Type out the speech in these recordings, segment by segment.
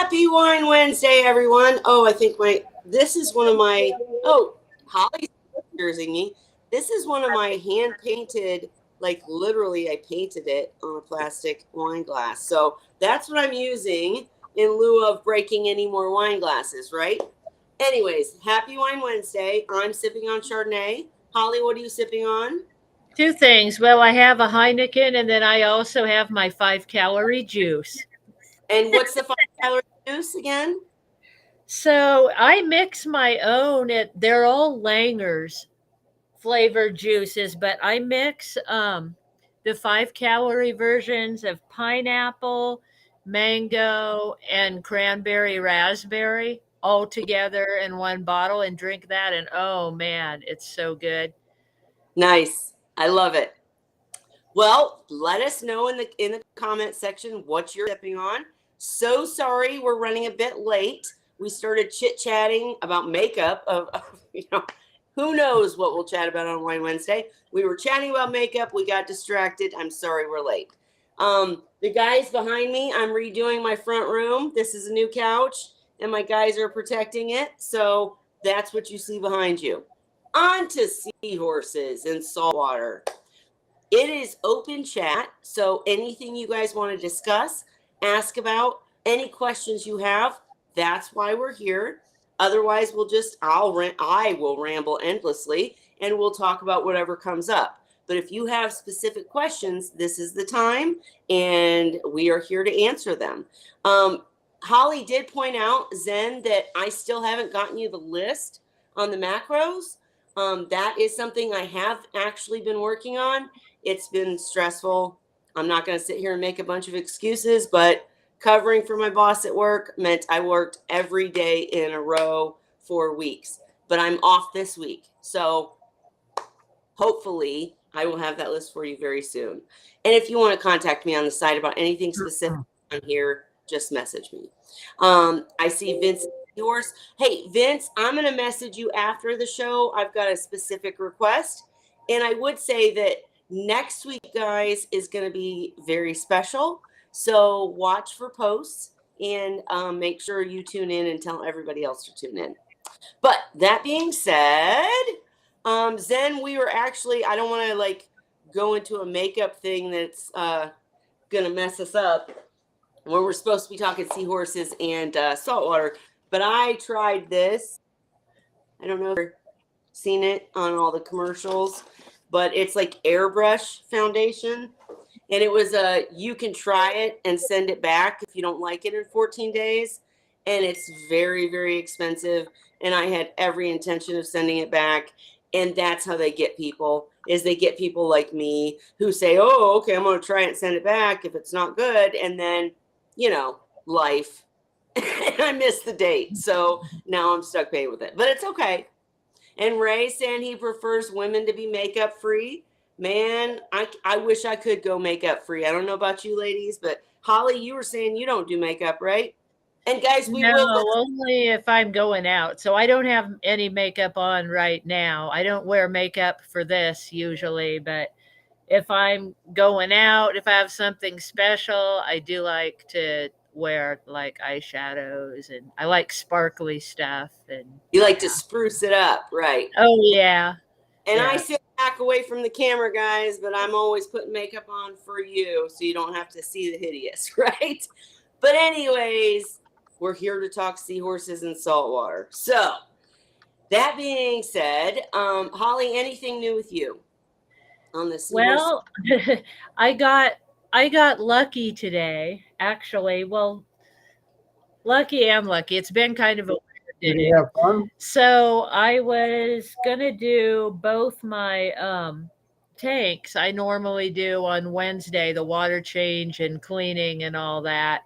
Happy Wine Wednesday, everyone. Oh, I think this is one of my, Holly's jerseying me. This is one of my hand painted, like literally I painted it on a plastic wine glass. So that's what I'm using in lieu of breaking any more wine glasses, right? Anyways, happy Wine Wednesday. I'm sipping on Chardonnay. Holly, what are you sipping on? Two things. Well, I have a Heineken, and then I also have my 5 calorie juice. And what's the 5 calorie juice again? So I mix my own. They're all Langers flavored juices, but I mix the 5 calorie versions of pineapple, mango, and cranberry raspberry all together in one bottle and drink that. And oh man, it's so good. Nice. I love it. Well, let us know in the comment section what you're sipping on. So sorry we're running a bit late. We started chit-chatting about makeup who knows what we'll chat about on Wine Wednesday. We were chatting about makeup, we got distracted. I'm sorry we're late. The guys behind me, I'm redoing my front room. This is a new couch and my guys are protecting it. So that's what you see behind you. On to Seahorses and saltwater. It is open chat, so anything you guys want to discuss, ask about, any questions you have, that's why we're here. Otherwise, I will ramble endlessly and we'll talk about whatever comes up. But if you have specific questions, this is the time and we are here to answer them. Holly did point out, Zen, that I still haven't gotten you the list on the macros. That is something I have actually been working on. It's been stressful. I'm not going to sit here and make a bunch of excuses, but covering for my boss at work meant I worked every day in a row for weeks. But I'm off this week. So hopefully I will have that list for you very soon. And if you want to contact me on the site about anything specific on here, just message me. I see Vince Seahorse. Hey, Vince, I'm going to message you after the show. I've got a specific request. And I would say that next week, guys, is going to be very special. So watch for posts and make sure you tune in and tell everybody else to tune in. But that being said, Zen, we were actually, I don't want to go into a makeup thing that's going to mess us up when we're supposed to be talking seahorses and saltwater. But I tried this. I don't know if you've seen it on all the commercials, but it's like airbrush foundation. And it was you can try it and send it back if you don't like it in 14 days. And it's very, very expensive. And I had every intention of sending it back. And that's how they get people, is they get people like me who say, oh, okay, I'm going to try it and send it back if it's not good. And then, life. And I missed the date. So now I'm stuck paying with it. But it's okay. And Ray saying he prefers women to be makeup free. Man, I wish I could go makeup free. I don't know about you ladies, but Holly, you were saying you don't do makeup, right? And guys, we will only if I'm going out. So I don't have any makeup on right now. I don't wear makeup for this usually, but if I'm going out, if I have something special, I do like to wear like eyeshadows and I like sparkly stuff. And you like to spruce it up, right? Oh yeah. And yeah. I sit back away from the camera, guys, but I'm always putting makeup on for you so you don't have to see the hideous, right? But anyways, we're here to talk seahorses and saltwater. So that being said, Holly, anything new with you on the seahorse? Well, I got lucky today, actually. Well, lucky and lucky. It's been kind of a Did you have fun? So I was gonna do both my tanks. I normally do on Wednesday, the water change and cleaning and all that.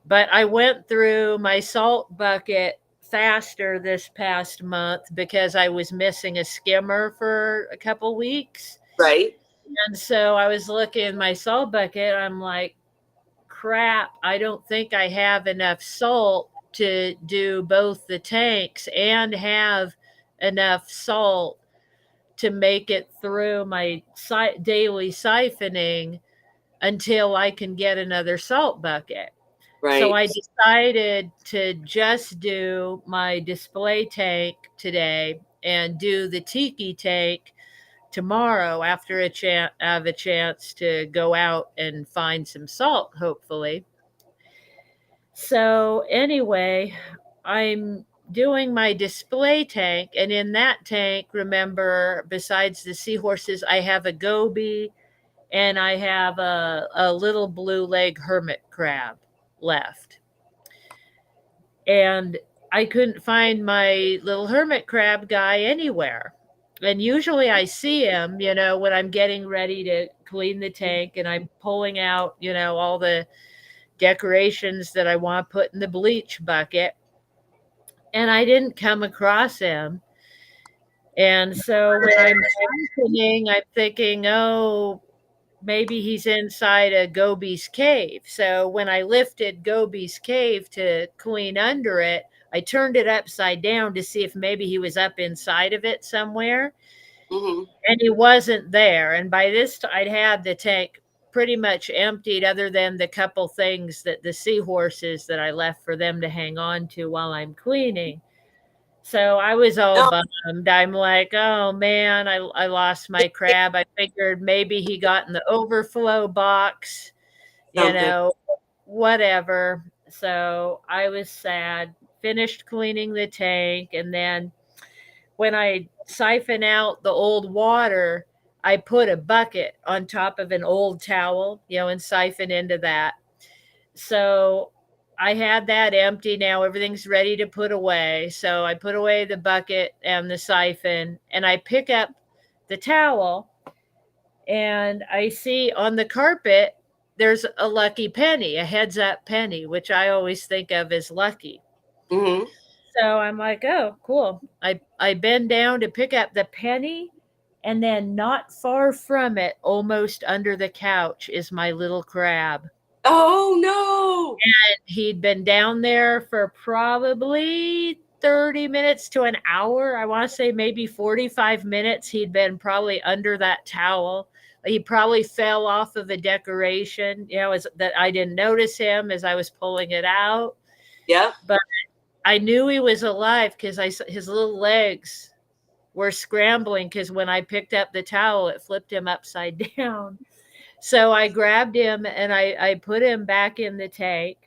But I went through my salt bucket faster this past month because I was missing a skimmer for a couple weeks. Right. And so I was looking in my salt bucket. I'm like, crap, I don't think I have enough salt to do both the tanks and have enough salt to make it through my daily siphoning until I can get another salt bucket. So Right. I decided to just do my display tank today and do the tiki tank tomorrow after I have a chance to go out and find some salt, hopefully. So anyway, I'm doing my display tank, and in that tank, remember, besides the seahorses, I have a goby and I have a little blue leg hermit crab left. And I couldn't find my little hermit crab guy anywhere. And usually I see him, when I'm getting ready to clean the tank and I'm pulling out, all the decorations that I want to put in the bleach bucket. And I didn't come across him. And so when I'm opening, I'm thinking, oh, maybe he's inside a Gobi's cave. So when I lifted Gobi's cave to clean under it, I turned it upside down to see if maybe he was up inside of it somewhere. Mm-hmm. And he wasn't there. And by this time, I'd had the tank pretty much emptied, other than the couple things that the seahorses that I left for them to hang on to while I'm cleaning. So I was all No, bummed. I'm like, oh man, I lost my crab. I figured maybe he got in the overflow box, you something. know, whatever. So I was sad. Finished cleaning the tank. And then when I siphon out the old water, I put a bucket on top of an old towel, and siphon into that. So I had that empty. Now everything's ready to put away. So I put away the bucket and the siphon, and I pick up the towel, and I see on the carpet there's a lucky penny, a heads up penny, which I always think of as lucky. Mm-hmm. So I'm like, oh, cool. I bend down to pick up the penny, and then not far from it, almost under the couch, is my little crab. Oh no. He'd been down there for probably 30 minutes to an hour. I want to say maybe 45 minutes. He'd been probably under that towel. He probably fell off of a decoration, as that I didn't notice him as I was pulling it out. Yep. But I knew he was alive because his little legs were scrambling, because when I picked up the towel, it flipped him upside down. So I grabbed him and I put him back in the tank,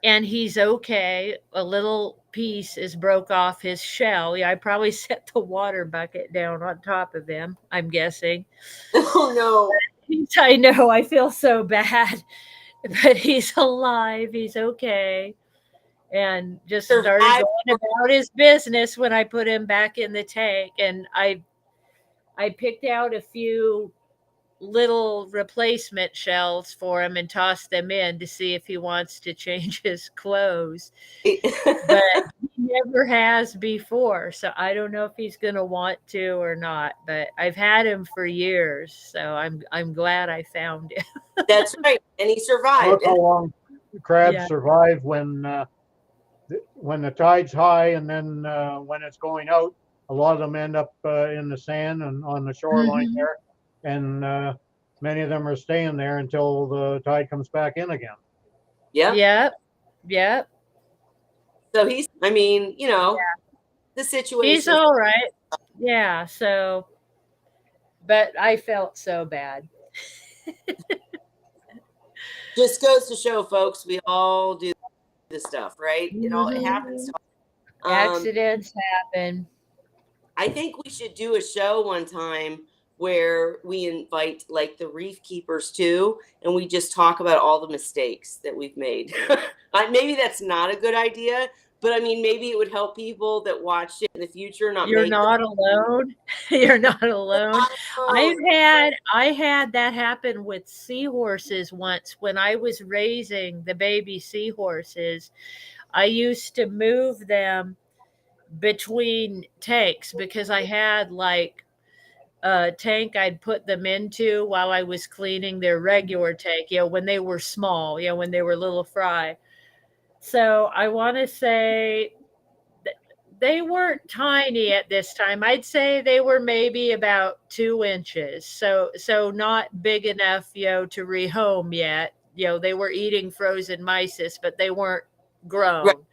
and he's okay. A little piece is broke off his shell. Yeah, I probably set the water bucket down on top of him, I'm guessing. Oh no. I know, I feel so bad, but he's alive. He's okay. And just started Survive. going about his business when I put him back in the tank. And I picked out a few little replacement shells for him and tossed them in to see if he wants to change his clothes. But he never has before, so I don't know if he's going to want to or not. But I've had him for years, so I'm glad I found him. That's right. And he survived. Look how long crabs Yeah. survive when the tide's high, and then when it's going out. A lot of them end up in the sand and on the shoreline Mhm. there, and many of them are staying there until the tide comes back in again. Yep. Yep. So he's, I mean, the situation. He's all right. Yeah, so, but I felt so bad. Just goes to show, folks, we all do this stuff, right? It Mhm. happens to all. Accidents happen. I think we should do a show one time where we invite like the reef keepers too, and we just talk about all the mistakes that we've made. Maybe that's not a good idea, but I mean, maybe it would help people that watch it in the future not You're make not alone. You're not alone. I had that happen with seahorses once when I was raising the baby seahorses. I used to move them between tanks because I had like a tank I'd put them into while I was cleaning their regular tank, when they were small, when they were little fry. So I want to say they weren't tiny at this time. I'd say they were maybe about 2 inches. So not big enough, to rehome yet, they were eating frozen mysis, but they weren't Right. grown.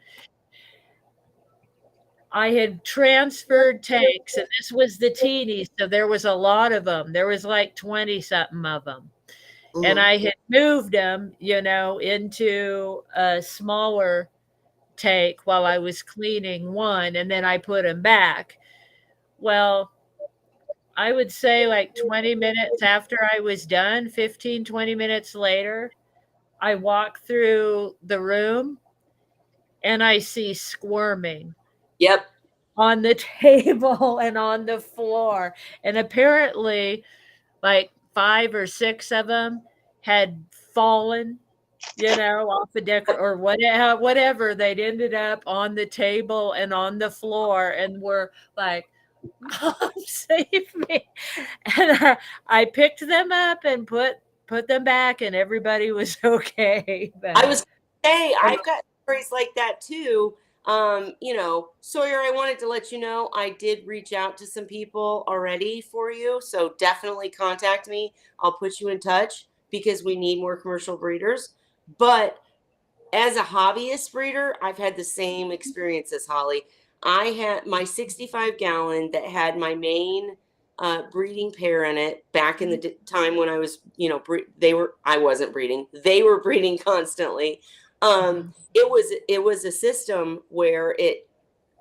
I had transferred tanks, and this was the teenies, so there was a lot of them. There was like 20 something of them. And Mhm. I had moved them, into a smaller tank while I was cleaning one, and then I put them back. Well, I would say like 20 minutes after I was done, 15, 20 minutes later, I walk through the room and I see squirming Yep. on the table and on the floor. And apparently, like 5 or 6 of them had fallen, off the deck or whatever. They'd ended up on the table and on the floor and were like, "Mom, save me!" And I picked them up and put them back, and everybody was okay. I But was gonna say I've got stories like that too. Sawyer, I wanted to let you know I did reach out to some people already for you, so definitely contact me. I'll put you in touch because we need more commercial breeders. But as a hobbyist breeder, I've had the same experience as Holly. I had my 65 gallon that had my main breeding pair in it back in the time when I was, I wasn't breeding. They were breeding constantly. It was a system where it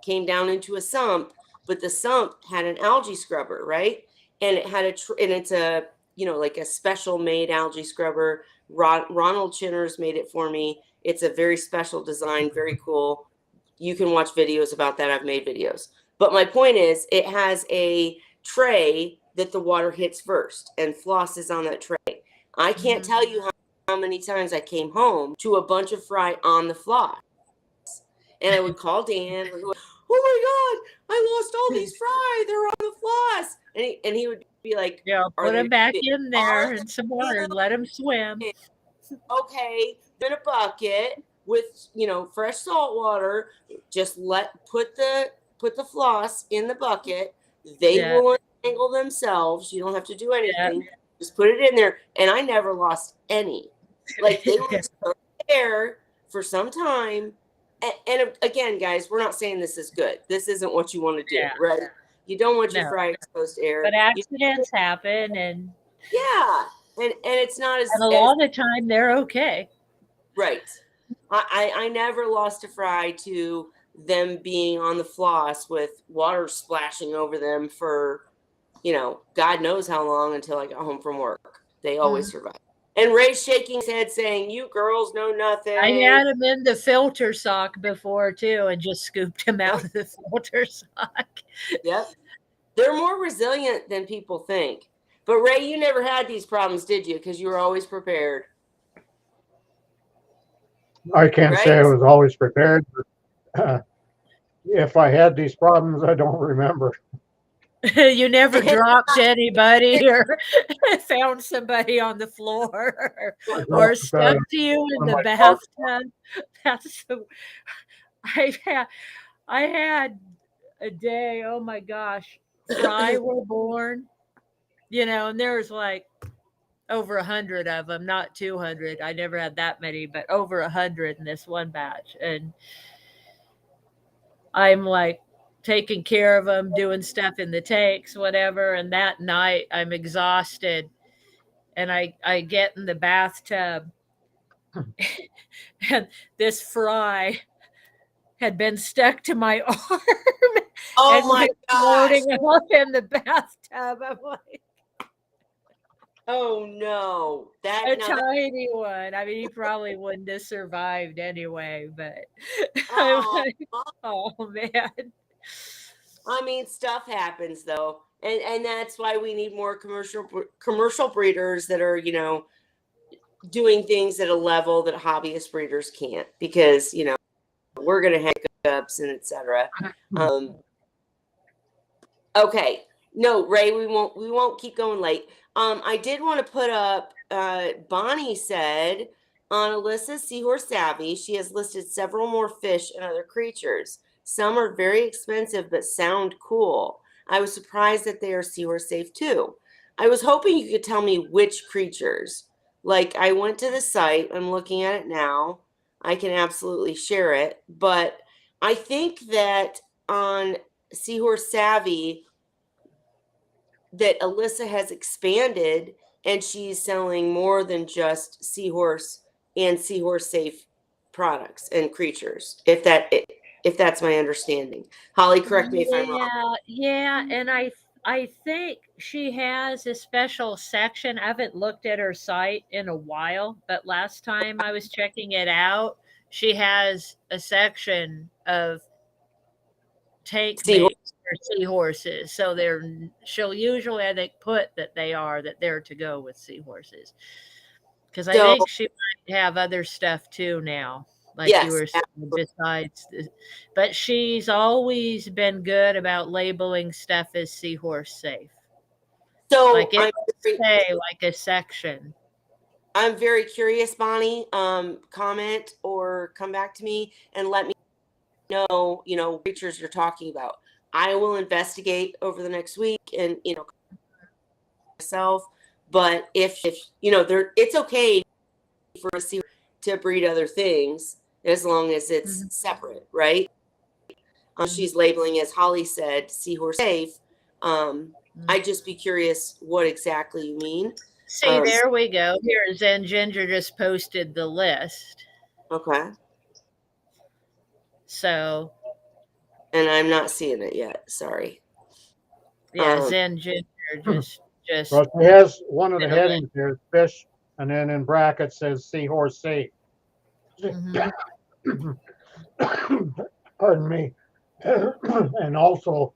came down into a sump, but the sump had an algae scrubber, right? And it had and it's a, like a special made algae scrubber. Ronald Chinner's made it for me. It's a very special design, very cool. You can watch videos about that. I've made videos. But my point is, it has a tray that the water hits first, and floss is on that tray. I can't tell you how many times I came home to a bunch of fry on the floss. And I would call Dan, oh my God, I lost all these fry. They're on the floss. And he would be like, yeah, are put they them back big? in Are there in some water and let them swim. okay, in a bucket with fresh salt water. Just put the floss in the bucket. They Yeah, will untangle themselves. You don't have to do yeah, anything. Just put it in there. And I never lost any. Like they were there for some time. And again, guys, we're not saying this is good. This isn't what you want to do, yeah. right? You don't want your No, fry exposed to air. but accidents happen, and Yeah, and it's not a as lot of the time they're okay. right. I never lost a fry to them being on the floss with water splashing over them for, God knows how long until I got home from work. They always survive. And Ray's shaking his head saying, "You girls know nothing." I had them in the filter sock before too, and just scooped them out of the filter sock. Yep. They're more resilient than people think. But Ray, you never had these problems, did you? Because you were always prepared. I can't say I Right? was always prepared, but if I had these problems, I don't remember. You never dropped anybody or found somebody on the floor I or dropped stuck to you one in of the my dogs. bathtub. That's so, I had a day, oh my gosh, fry were born, and there's like over 100 of them, not 200. I never had that many, but over 100 in this one batch. And I'm like taking care of them, doing stuff in the tanks, whatever. And that night I'm exhausted and I get in the bathtub and this fry had been stuck to my arm Oh and my was gosh. floating up in the bathtub. I'm like, Oh no. a tiny one. I mean, he probably wouldn't have survived anyway, but I'm Oh, like, oh man. I mean, stuff happens though. And that's why we need more commercial breeders that are, doing things at a level that hobbyist breeders can't, because, we're going to have hiccups and etc. Okay. No, Ray, we won't keep going late. I did want to put up, Bonnie said on Alyssa's Seahorse Savvy, she has listed several more fish and other creatures. Some are very expensive but sound cool. I was surprised that they are seahorse safe too. I was hoping you could tell me which creatures. Like, I went to the site, I'm looking at it now. I can absolutely share it, but I think that on Seahorse Savvy that Alyssa has expanded and she's selling more than just Seahorse and Seahorse Safe products and creatures. If that's my understanding. Holly, correct me if I'm wrong. Yeah, and I think she has a special section. I haven't looked at her site in a while, but last time I was checking it out, she has a section of tank Seahorse. mates for seahorses. So she'll usually, I think, put that they're to go with seahorses. Because I So think she might have other stuff too now, like you yes, were saying, but she's always been good about labeling stuff as seahorse safe. so Like it would say like a section. I'm very curious, Bonnie. Comment or come back to me and let me know, creatures you're talking about. I will investigate over the next week and, myself. But if it's okay for a seahorse to breed other things as long as it's separate, right? She's labeling, as Holly said, seahorse safe. I'd just be curious what exactly you mean. See, there we go. Here, Zen Ginger just posted the list. Okay. So. And I'm not seeing it yet. Sorry. Yeah, Zen Ginger just. Well, she has one of the headings here, fish, and then in brackets says Seahorse Safe. Pardon me. And also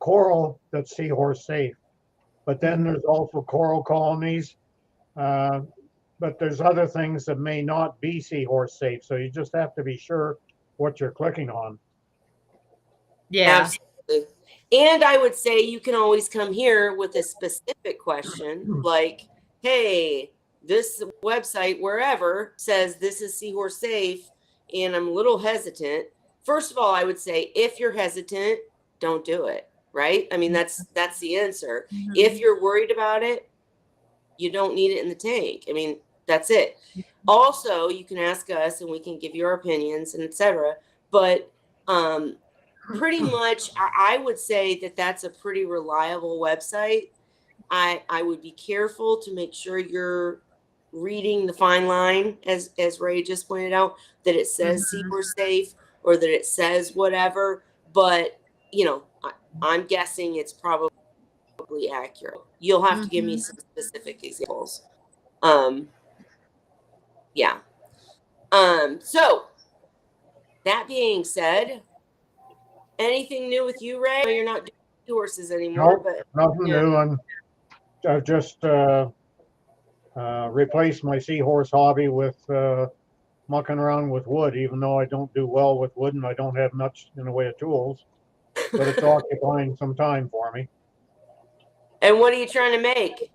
coral that's Seahorse Safe. But then there's also coral colonies. But there's other things that may not be Seahorse Safe. So you just have to be sure what you're clicking on. Yeah. Absolutely. And I would say you can always come here with a specific question like, hey, this website, wherever, says this is Seahorse Safe, and I'm a little hesitant. First of all, I would say if you're hesitant, don't do it, right? I mean, that's the answer. If you're worried about it, you don't need it in the tank. I mean, that's it. Also, you can ask us and we can give you our opinions and etc. But pretty much, I would say that that's a pretty reliable website. I would be careful to make sure you're reading the fine line, as Ray just pointed out, that it says Seahorse Safe or that it says whatever. But I'm guessing it's probably accurate. You'll have to give me some specific examples. Yeah. So that being said, anything new with you, Ray? I know you're not doing horses anymore, but nothing new. And I've just replaced my seahorse hobby with mucking around with wood, even though I don't do well with wood and I don't have much in the way of tools. But it's occupying some time for me. And what are you trying to make?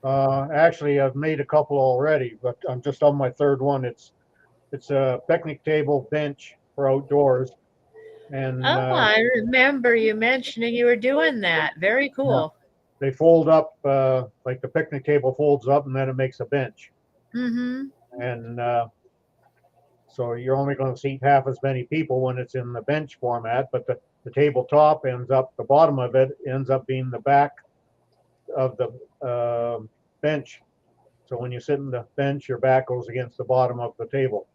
Actually, I've made a couple already, but I'm just on my third one. It's a picnic table bench for outdoors. And I remember you mentioning you were doing that. Very cool. Yeah, they fold up like the picnic table folds up, and then it makes a bench. And so you're only going to seat half as many people when it's in the bench format, but the tabletop the bottom of it ends up being the back of the bench. So when you sit in the bench, your back goes against the bottom of the table.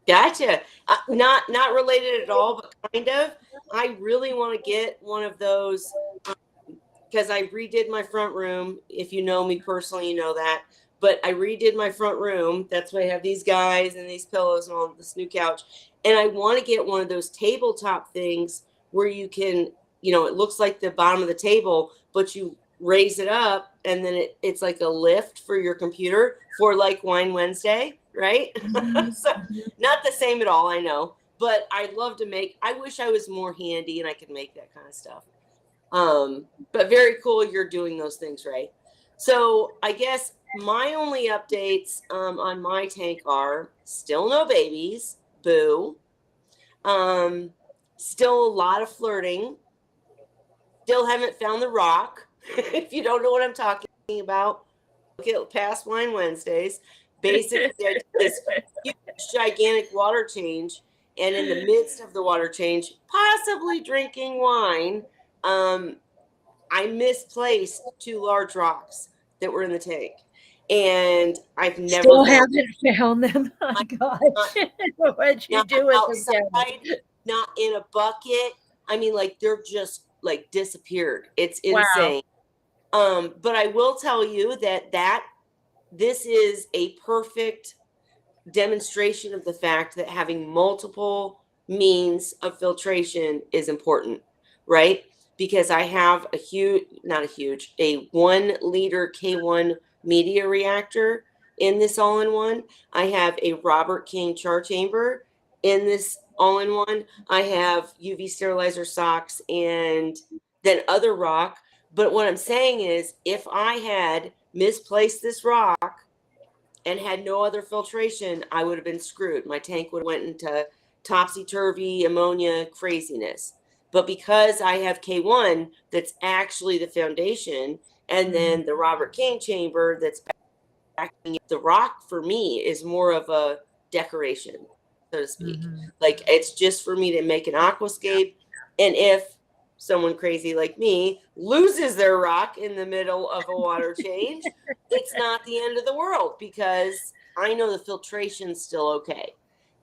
Gotcha. Not related at all, but kind of. I really want to get one of those because I redid my front room. If you know me personally, you know that. But I redid my front room. That's why I have these guys and these pillows and all this new couch. And I want to get one of those tabletop things where you can, it looks like the bottom of the table, but you raise it up and then it's like a lift for your computer for like Wine Wednesday, right? So not the same at all, I know. But I'd love to I wish I was more handy and I could make that kind of stuff. But very cool you're doing those things, Ray. So I guess my only updates on my tank are still no babies, boo. Still a lot of flirting. Still haven't found the rock, if you don't know what I'm talking about. Look at past Wine Wednesdays. Basically, I did this huge, gigantic water change, and in the midst of the water change, possibly drinking wine, I misplaced 2 large rocks that were in the tank, and I've never Still found haven't found them. Oh, gosh. What'd you not do with outside, them? not in a bucket. I mean, like they're just like disappeared. It's Wow. insane. But I will tell you that this is a perfect demonstration of the fact that having multiple means of filtration is important, right? Because I have a 1 liter K1 media reactor in this all-in-one. I have a Robert King char chamber in this all-in-one. I have UV sterilizer socks and then other rock. But what I'm saying is, if I had misplaced this rock and had no other filtration, I would have been screwed. My tank would have went into topsy-turvy ammonia craziness. But because I have K1 that's actually the foundation, and then the Robert King chamber that's backing it, the rock for me is more of a decoration, so to speak. Like it's just for me to make an aquascape. And if someone crazy like me loses their rock in the middle of a water change, it's not the end of the world because I know the filtration's still okay.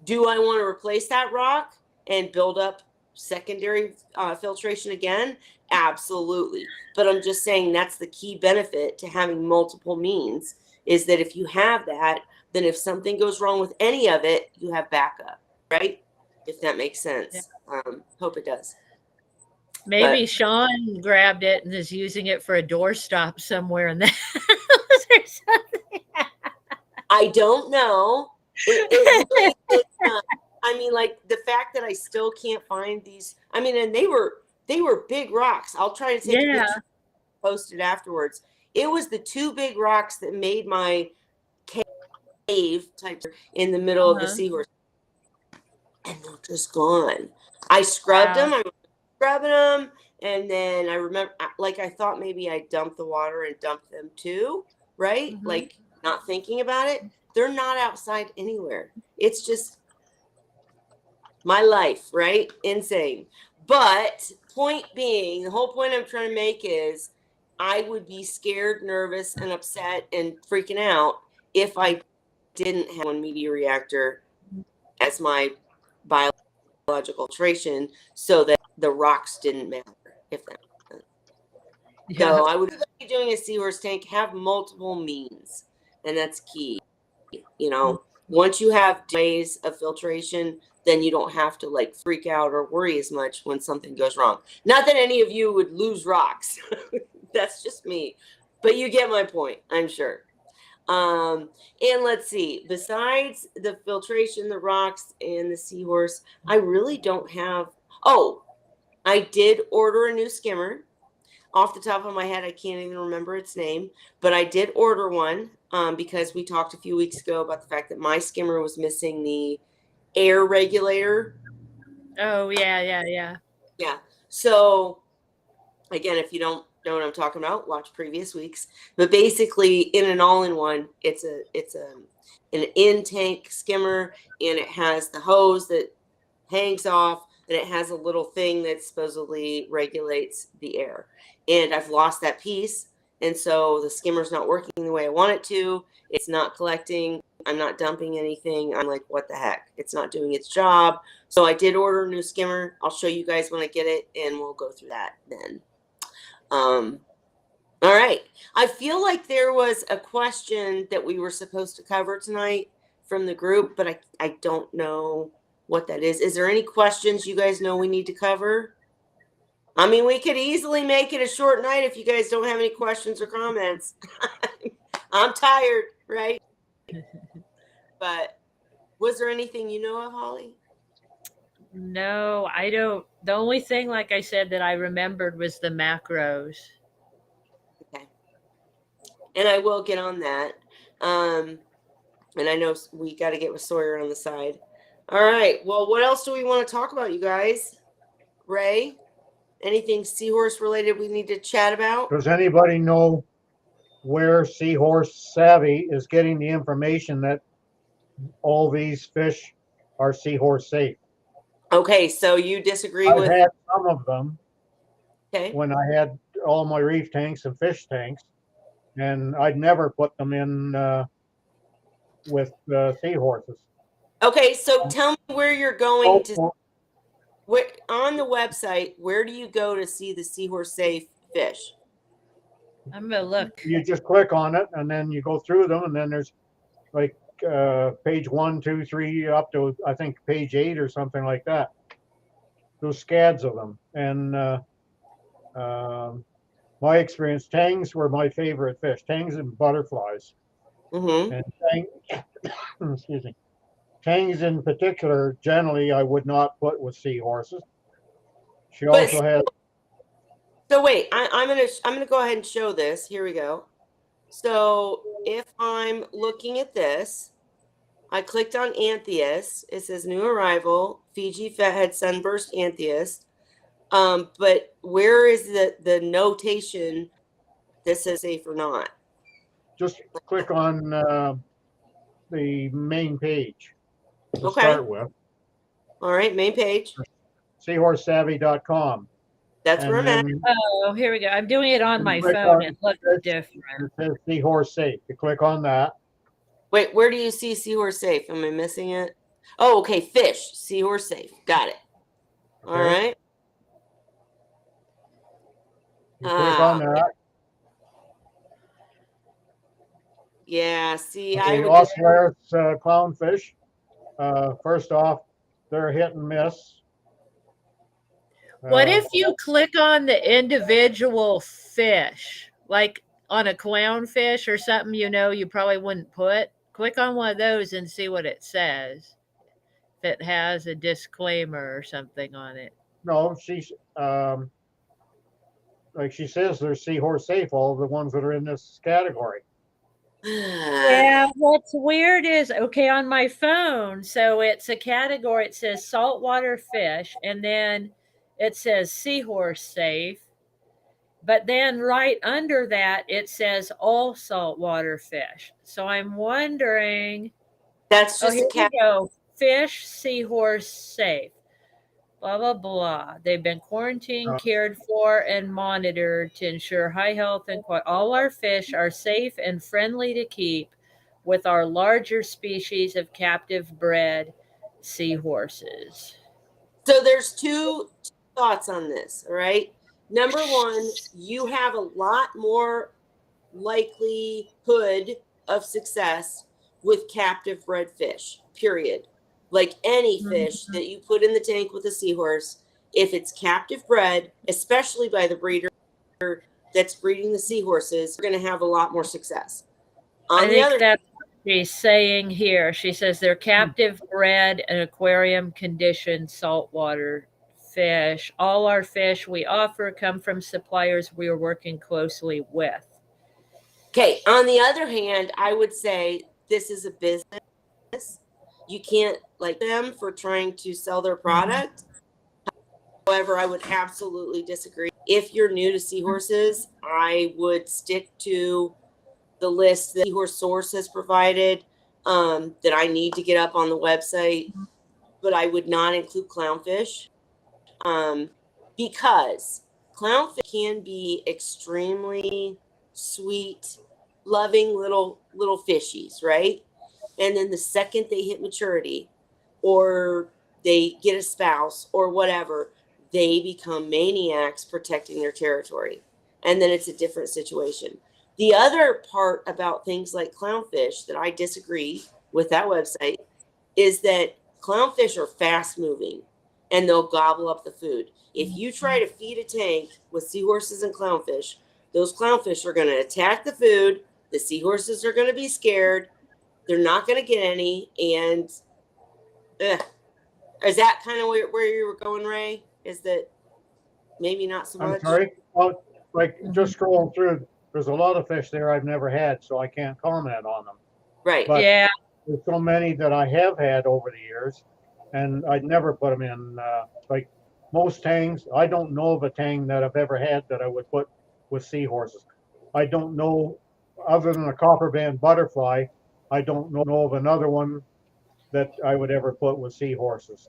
Do I want to replace that rock and build up secondary filtration again? Absolutely. But I'm just saying that's the key benefit to having multiple means, is that if you have that, then if something goes wrong with any of it, you have backup, right? If that makes sense. Hope it does. Maybe Sean grabbed it and is using it for a doorstop somewhere in the house or something. I don't know. It really is not. I mean, like the fact that I still can't find these. I mean, and they were big rocks. I'll try to take a picture, post it afterwards. It was the 2 big rocks that made my cave type in the middle of the Seahorse, and they're just gone. I scrubbed them. I was scrubbing them, and then I remember, like I thought maybe I dumped the water and dumped them too, right? Like not thinking about it. They're not outside anywhere. It's just my life, right? Insane. But point being, the whole point I'm trying to make is I would be scared, nervous, and upset and freaking out if I didn't have 1 media reactor as my biological filtration, so that the rocks didn't matter, if that makes sense. So I would be doing a Seahorse tank, have multiple means, and that's key. You know, once you have ways of filtration, then you don't have to like freak out or worry as much when something goes wrong. Not that any of you would lose rocks. That's just me. But you get my point, I'm sure. And let's see, besides the filtration, the rocks, and the Seahorse, I really don't have. Oh, I did order a new skimmer. Off the top of my head, I can't even remember its name, but I did order one because we talked a few weeks ago about the fact that my skimmer was missing the air regulator. Oh, yeah. So again, if you don't know what I'm talking about, watch previous weeks. But basically, in an all-in-one, it's an in-tank skimmer, and it has the hose that hangs off, and it has a little thing that supposedly regulates the air. And I've lost that piece, and so the skimmer's not working the way I want it to. It's not collecting. I'm not dumping anything. I'm like, what the heck? It's not doing its job. So I did order a new skimmer. I'll show you guys when I get it, and we'll go through that then. All right. I feel like there was a question that we were supposed to cover tonight from the group, but I don't know what that is. Is there any questions you guys know we need to cover? I mean, we could easily make it a short night if you guys don't have any questions or comments. I'm tired, right? But was there anything you know of, Holly? No, I don't. The only thing, like I said, that I remembered was the macros. Okay. And I will get on that. And I know we got to get with Sawyer on the side. All right. Well, what else do we want to talk about, you guys? Ray, anything Seahorse related we need to chat about? Does anybody know where Seahorse Savvy is getting the information that all these fish are Seahorse safe. Okay, so you disagree I've with, had some of them okay. when I had all my reef tanks and fish tanks, and I'd never put them in with Seahorses. Okay, so tell me where you're going to, Oh, where, on the website, where do you go to see the Seahorse safe fish? I'm gonna look. you just click on it, and then you go through them, and then there's like page 1, 2, 3, up to I think page 8 or something like that. Those scads of them, and my experience, tangs were my favorite fish. Tangs and butterflies, Mm-hmm. and excuse me, tangs in particular. Generally, I would not put with seahorses. She But also has. so wait, I'm gonna go ahead and show this. Here we go. So if I'm looking at this, I clicked on Antheus. It says new arrival, Fiji fathead sunburst Antheus. But where is the notation that says safe or not? Just click on the main page to Okay. start with. All right, main page. Seahorssavvy.com. That's where I'm at. Oh, here we go. I'm doing it on my click phone. on It looks fish. different. It says Seahorse Safe. You click on that. Wait, where do you see Seahorse safe? Am I missing it? Oh, okay, fish, Seahorse safe. Got it. All Okay. right. You click on that. Yeah, see, The I would Oscularis clownfish. First off, they're hit and miss. What if you click on the individual fish, like on a clownfish or something you probably wouldn't put? Click on one of those and see what it says. If it has a disclaimer or something on it. No, she's like she says, they're Seahorse safe. All the ones that are in this category. Yeah, what's weird is okay on my phone. So it's a category. It says saltwater fish, and then it says Seahorse safe. But then right under that, it says all saltwater fish. So I'm wondering. That's Oh, just here a cat. we go. Fish, Seahorse safe. Blah, blah, blah. They've been quarantined, cared for, and monitored to ensure high health and quality. All our fish are safe and friendly to keep with our larger species of captive bred seahorses. So there's two thoughts on this, all right? Number one, you have a lot more likelihood of success with captive bred fish, period. Like any fish that you put in the tank with a seahorse, if it's captive bred, especially by the breeder that's breeding the seahorses, you're going to have a lot more success. I think that's what she's saying here. She says they're captive bred and aquarium conditioned saltwater fish. All our fish we offer come from suppliers we are working closely with. Okay. On the other hand, I would say this is a business. You can't like them for trying to sell their product. However, I would absolutely disagree. If you're new to seahorses, I would stick to the list that Seahorse Source has provided that I need to get up on the website, but I would not include clownfish because clownfish can be extremely sweet, loving little fishies, right? And then the second they hit maturity or they get a spouse or whatever, they become maniacs protecting their territory. And then it's a different situation. The other part about things like clownfish that I disagree with that website is that clownfish are fast moving and they'll gobble up the food. If you try to feed a tank with seahorses and clownfish, those clownfish are going to attack the food. The seahorses are going to be scared. They're not going to get any. And is that kind of where you were going, Ray? Is that maybe not so much? I'm sorry. Well, like just scrolling through, there's a lot of fish there I've never had, so I can't comment on them. Right. But yeah. There's so many that I have had over the years, and I'd never put them in. Like most tangs, I don't know of a tang that I've ever had that I would put with seahorses. I don't know other than a copper band butterfly, I don't know of another one that I would ever put with seahorses.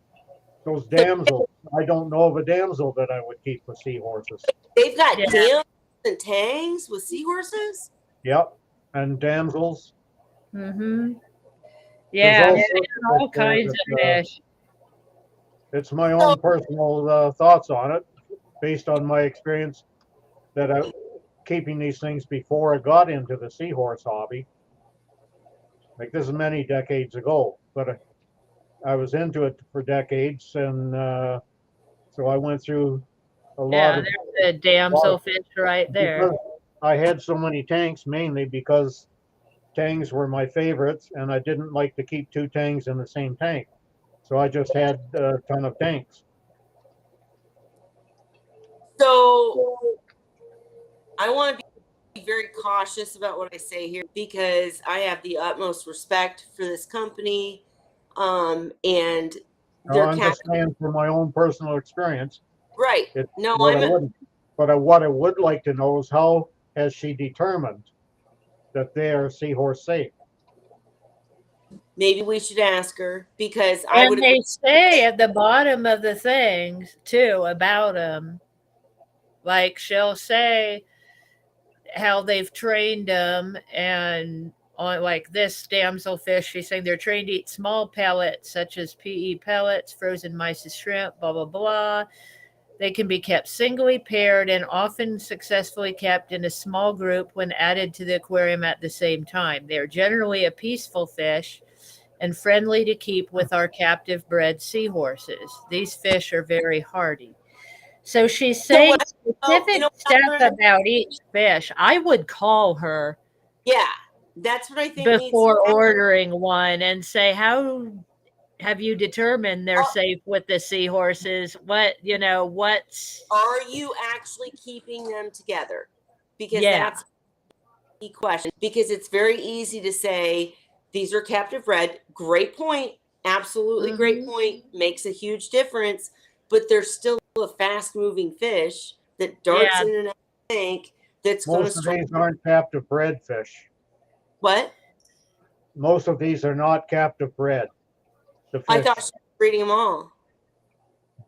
Those So damsels, I don't know of a damsel that I would keep with seahorses. they've got Yeah. dams and tangs with seahorses. Yep, and damsels. Mm-hmm. There's Yeah, all there's sorts of all fish there kinds of fish. it's my So own personal thoughts on it, based on my experience that I keeping these things before I got into the seahorse hobby. Like this is many decades ago, but I was into it for decades, and so I went through a lot Yeah, of there's a damselfish right there. because I had so many tanks, mainly because tangs were my favorites, and I didn't like to keep two tangs in the same tank, so I just had a ton of tanks. So I want to be very cautious about what I say here because I have the utmost respect for this company, and Now, their I'm just cap. saying from my own personal experience. Right. It's No, what I wouldn't. But what I would like to know is how has she determined that they are seahorse safe? maybe we should ask her because I And would agree. they say at the bottom of the things too about them. Like she'll say how they've trained them, and on like this damselfish, she's saying they're trained to eat small pellets such as PE pellets, frozen mice, shrimp, blah blah blah. They can be kept singly paired and often successfully kept in a small group when added to the aquarium at the same time. They are generally a peaceful fish and friendly to keep with our captive bred seahorses. These fish are very hardy. So she's So saying what? Oh, specific stuff Catherine? about each fish. I would call her Yeah, that's what I think needs to before happen. ordering one and say, how have you determined they're Are, safe with the seahorses? What's, are you actually keeping them together? Because yeah. that's the question. Because it's very easy to say these are captive bred. Great point. Absolutely great Mm-hmm. point. Makes a huge difference. But there's still a fast moving fish that darts Yeah. in and out of the tank that's going to Most of strike. these aren't captive bred fish. What? Most of these are not captive bred. The I fish. thought she was breeding them all.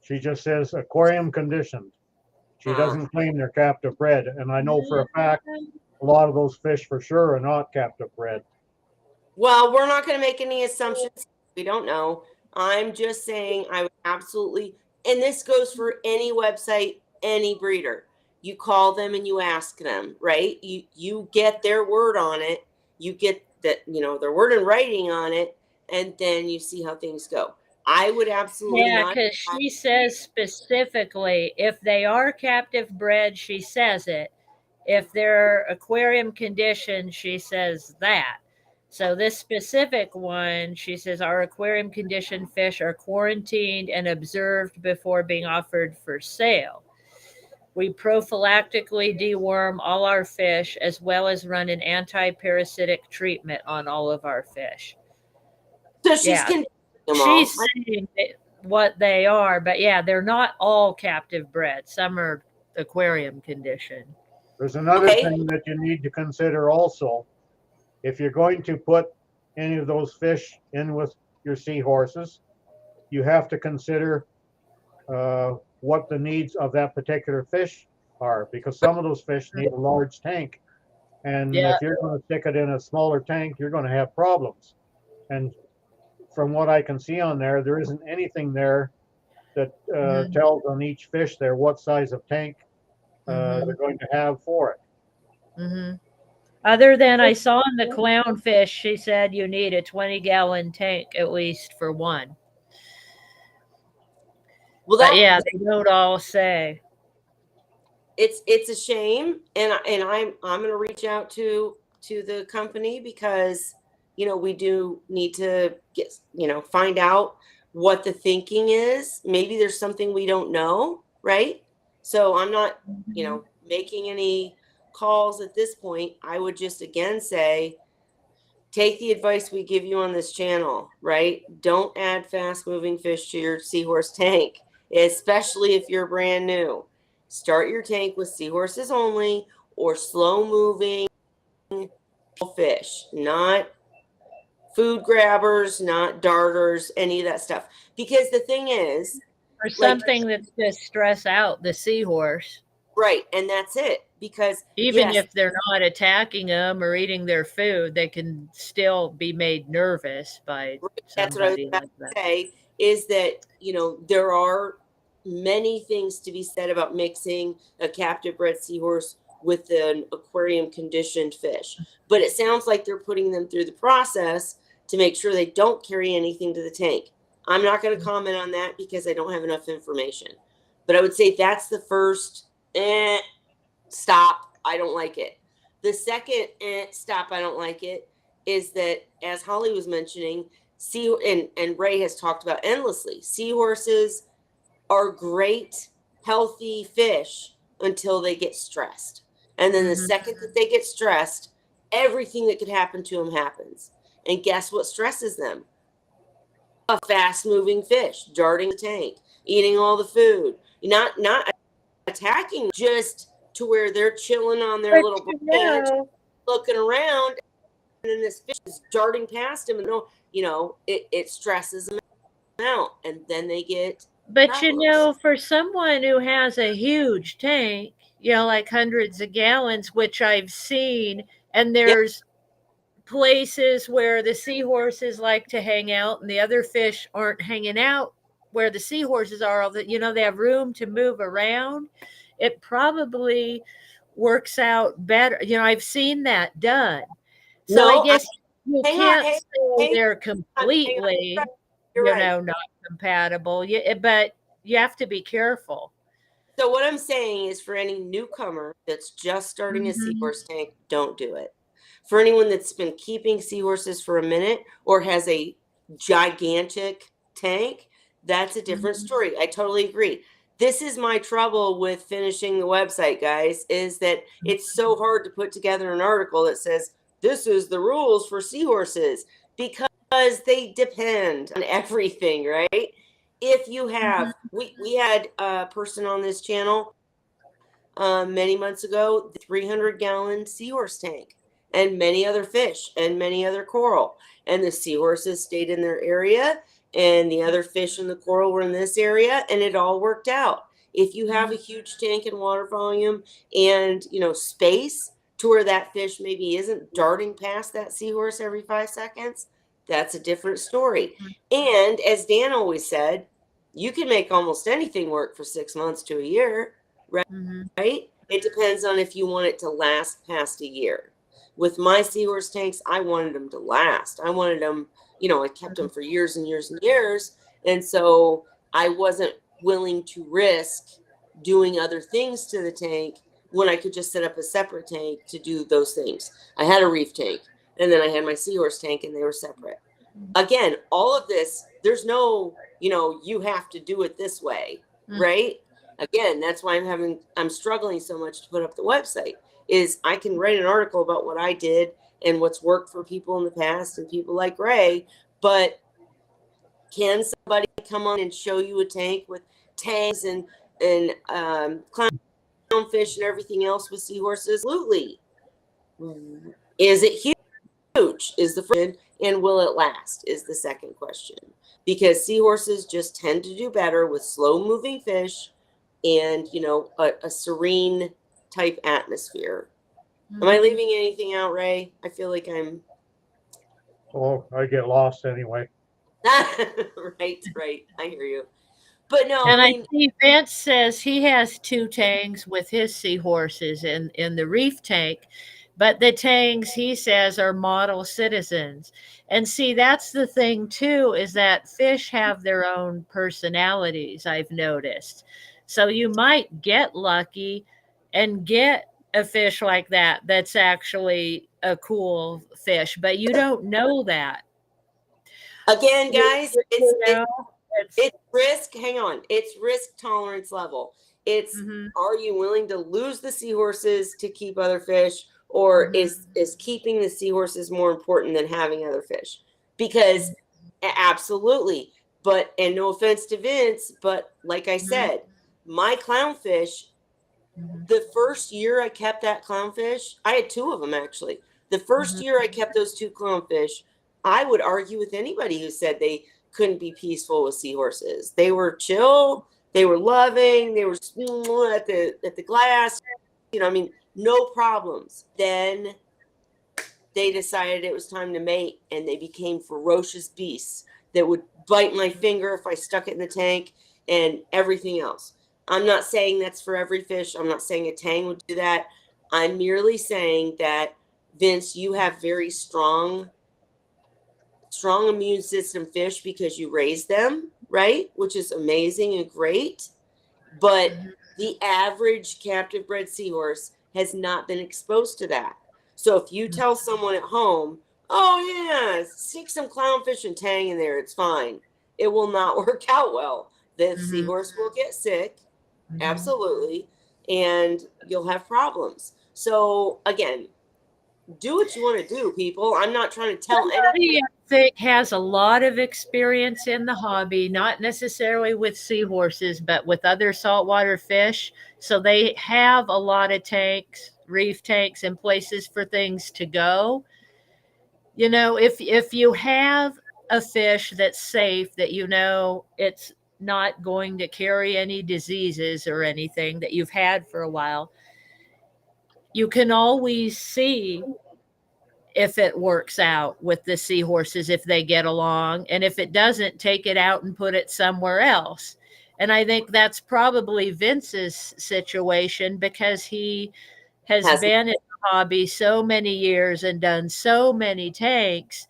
She just says aquarium conditioned. She doesn't claim they're captive bred, and I know for a fact a lot of those fish for sure are not captive bred. Well, we're not going to make any assumptions. We don't know. I'm just saying I would absolutely, and this goes for any website, any breeder. You call them and you ask them, right? You get their word on it. You get that, their word in writing on it, and then you see how things go. I would absolutely Yeah, not. because she says specifically if they are captive bred, she says it. If they're aquarium conditioned, she says that. So this specific one, she says our aquarium conditioned fish are quarantined and observed before being offered for sale. We prophylactically deworm all our fish as well as run an anti-parasitic treatment on all of our fish. So she's Yeah, conditioning them all. she's saying what they are, but yeah, they're not all captive bred. Some are aquarium conditioned. There's another Okay. thing that you need to consider also. If you're going to put any of those fish in with your seahorses, you have to consider what the needs of that particular fish are, because some of those fish need a large tank. And Yeah. if you're going to stick it in a smaller tank, you're going to have problems. And from what I can see on there, there isn't anything there that tells on each fish there what size of tank they're going to have for it. Mm-hmm. Other than I saw in the clownfish, she said you need a 20-gallon tank at least for one. Well, But yeah, they don't all say. it's a shame, and I'm going to reach out to the company because we do need to get find out what the thinking is. Maybe there's something we don't know, right? So I'm not making any calls at this point. I would just again say take the advice we give you on this channel, right? Don't add fast moving fish to your seahorse tank, especially if you're brand new. Start your tank with seahorses only or slow moving fish, not food grabbers, not darters, any of that stuff. Because the thing is, or something that's just stress out the seahorse. Right, and that's it. Because even if they're not attacking them or eating their food, they can still be made nervous by that's what I was somebody about like that. to say, is that, you know, there are many things to be said about mixing a captive bred seahorse with an aquarium conditioned fish. But it sounds like they're putting them through the process to make sure they don't carry anything to the tank. I'm not going to comment on that because I don't have enough information. But I would say that's the first stop, I don't like it. The second stop, I don't like it, is that, as Holly was mentioning, and Ray has talked about endlessly, seahorses are great, healthy fish until they get stressed. And then the second that they get stressed, everything that could happen to them happens. And guess what stresses them? A fast-moving fish, darting the tank, eating all the food, not attacking, just to where they're chilling on their little branch, looking around, and then this fish is darting past them, and it stresses them out, and then they get But problems. for someone who has a huge tank, like hundreds of gallons, which I've seen, and there's places where the seahorses like to hang out and the other fish aren't hanging out where the seahorses are, all that, they have room to move around. It probably works out better. I've seen that done. So I guess you can't say they're completely, not compatible. But you have to be careful. So what I'm saying is, for any newcomer that's just starting a seahorse tank, don't do it. For anyone that's been keeping seahorses for a minute or has a gigantic tank, that's a different story. I totally agree. This is my trouble with finishing the website, guys, is that it's so hard to put together an article that says, this is the rules for seahorses, because they depend on everything, right? If you have, we had a person on this channel many months ago, 300-gallon seahorse tank, and many other fish and many other coral. And the seahorses stayed in their area, and the other fish and the coral were in this area, and it all worked out. If you have a huge tank and water volume and, space to where that fish maybe isn't darting past that seahorse every 5 seconds, that's a different story. And as Dan always said, you can make almost anything work for 6 months to a year, right? It depends on if you want it to last past a year. With my seahorse tanks, I wanted them to last. I wanted them, I kept them for years and years and years. And so I wasn't willing to risk doing other things to the tank when I could just set up a separate tank to do those things. I had a reef tank, and then I had my seahorse tank, and they were separate. Again, all of this, there's no, you have to do it this way, right? Again, that's why I'm struggling so much to put up the website, is I can write an article about what I did and what's worked for people in the past and people like Ray, but can somebody come on and show you a tank with tanks and clownfish and everything else with seahorses? Absolutely. Is it huge? Is the first, and will it last? Is the second question. Because seahorses just tend to do better with slow moving fish and, a serene type atmosphere. Am I leaving anything out, Ray? I feel like I'm. Oh, I get lost anyway. Right. I hear you. But no, and I see Vince says he has 2 tanks with his seahorses in the reef tank, but the tanks, he says, are model citizens. And see, that's the thing too, is that fish have their own personalities, I've noticed. So you might get lucky and get a fish like that that's actually a cool fish, but you don't know that. Again, guys, it's risk. Hang on. It's risk tolerance level. It's are you willing to lose the seahorses to keep other fish, or is keeping the seahorses more important than having other fish? Because absolutely. But, and no offense to Vince, but like I said, my clownfish, the first year I kept that clownfish, I had 2 of them actually. The first year I kept those 2 clownfish, I would argue with anybody who said they couldn't be peaceful with seahorses. They were chill, they were loving, they were at the glass, I mean, no problems. Then they decided it was time to mate, and they became ferocious beasts that would bite my finger if I stuck it in the tank and everything else. I'm not saying that's for every fish. I'm not saying a tang would do that. I'm merely saying that, Vince, you have very strong immune system fish because you raise them, right? Which is amazing and great. But the average captive bred seahorse has not been exposed to that. So if you tell someone at home, oh yeah, stick some clownfish and tang in there, it's fine, it will not work out well. The seahorse will get sick, absolutely, and you'll have problems. So again, do what you want to do, people. I'm not trying to tell anybody. I think has a lot of experience in the hobby, not necessarily with seahorses, but with other saltwater fish. So they have a lot of tanks, reef tanks, and places for things to go. If you have a fish that's safe, that it's not going to carry any diseases or anything that you've had for a while, you can always see if it works out with the seahorses, if they get along, and if it doesn't, take it out and put it somewhere else. And I think that's probably Vince's situation, because he has been in the hobby so many years and done so many tanks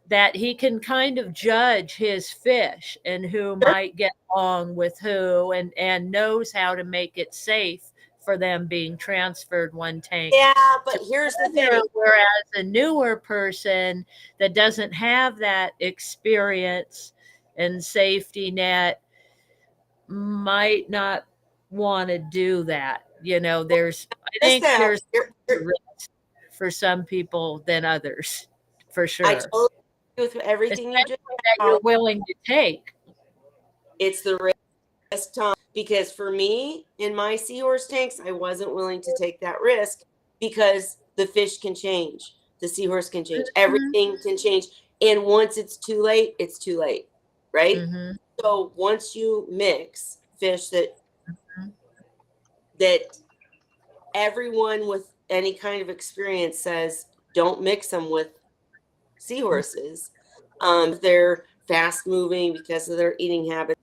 that he can kind of judge his fish and who might get along with who, and knows how to make it safe for them being transferred one tank. Yeah, but here's the thing. Whereas a newer person that doesn't have that experience and safety net might not want to do that. I think there's risk for some people than others, for sure. I totally agree with everything you just said. That you're willing to take. It's the risk, Tom. Because for me, in my seahorse tanks, I wasn't willing to take that risk, because the fish can change. The seahorse can change. Everything can change. And once it's too late, it's too late, right? So once you mix fish that everyone with any kind of experience says, don't mix them with seahorses. They're fast moving because of their eating habits,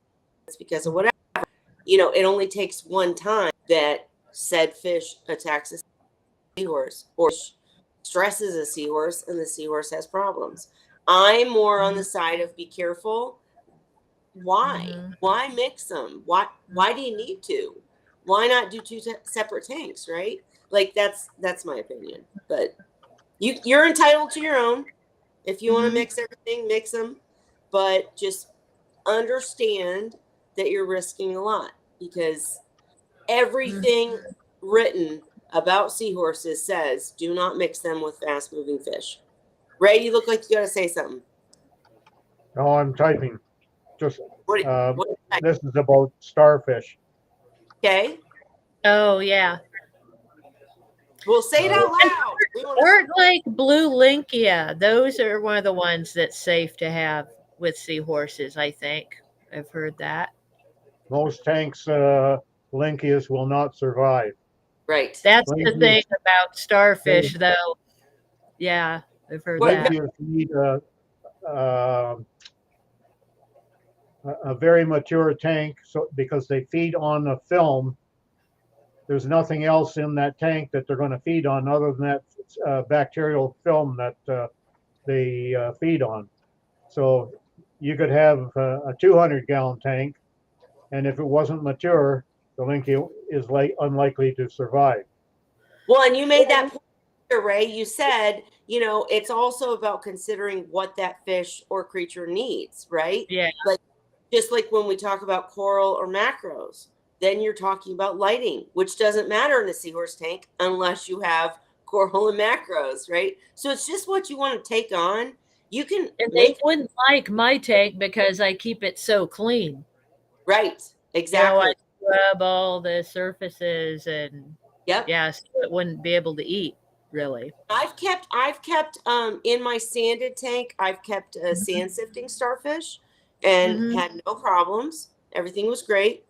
because of whatever. It only takes one time that said fish attacks a seahorse or stresses a seahorse, and the seahorse has problems. I'm more on the side of be careful. Why? Why mix them? Why do you need to? Why not do 2 separate tanks, right? Like that's my opinion. But you're entitled to your own. If you want to mix everything, mix them. But just understand that you're risking a lot, because everything written about seahorses says do not mix them with fast moving fish. Ray, you look like you got to say something. No, I'm typing. Just what this is about starfish. Okay. Oh yeah. We'll say it out loud. Or like blue Linkia. Those are one of the ones that's safe to have with seahorses, I think. I've heard that. Most tanks, Linkias will not survive. Right. That's the thing about starfish, though. Yeah, I've heard that. Linkias need a very mature tank, because they feed on the film. There's nothing else in that tank that they're going to feed on other than that bacterial film that they feed on. So you could have a 200-gallon tank, and if it wasn't mature, the Linkia is unlikely to survive. Well, and you made that point, Ray. You said, it's also about considering what that fish or creature needs, right? Yeah. Just like when we talk about coral or macros, then you're talking about lighting, which doesn't matter in a seahorse tank unless you have coral and macros, right? So it's just what you want to take on. You can. And they wouldn't like my tank because I keep it so clean. Right. Exactly. I scrub all the surfaces and yep. Yeah, so it wouldn't be able to eat. really. I've kept in my sanded tank, I've kept a sand sifting starfish and had no problems. Everything was great.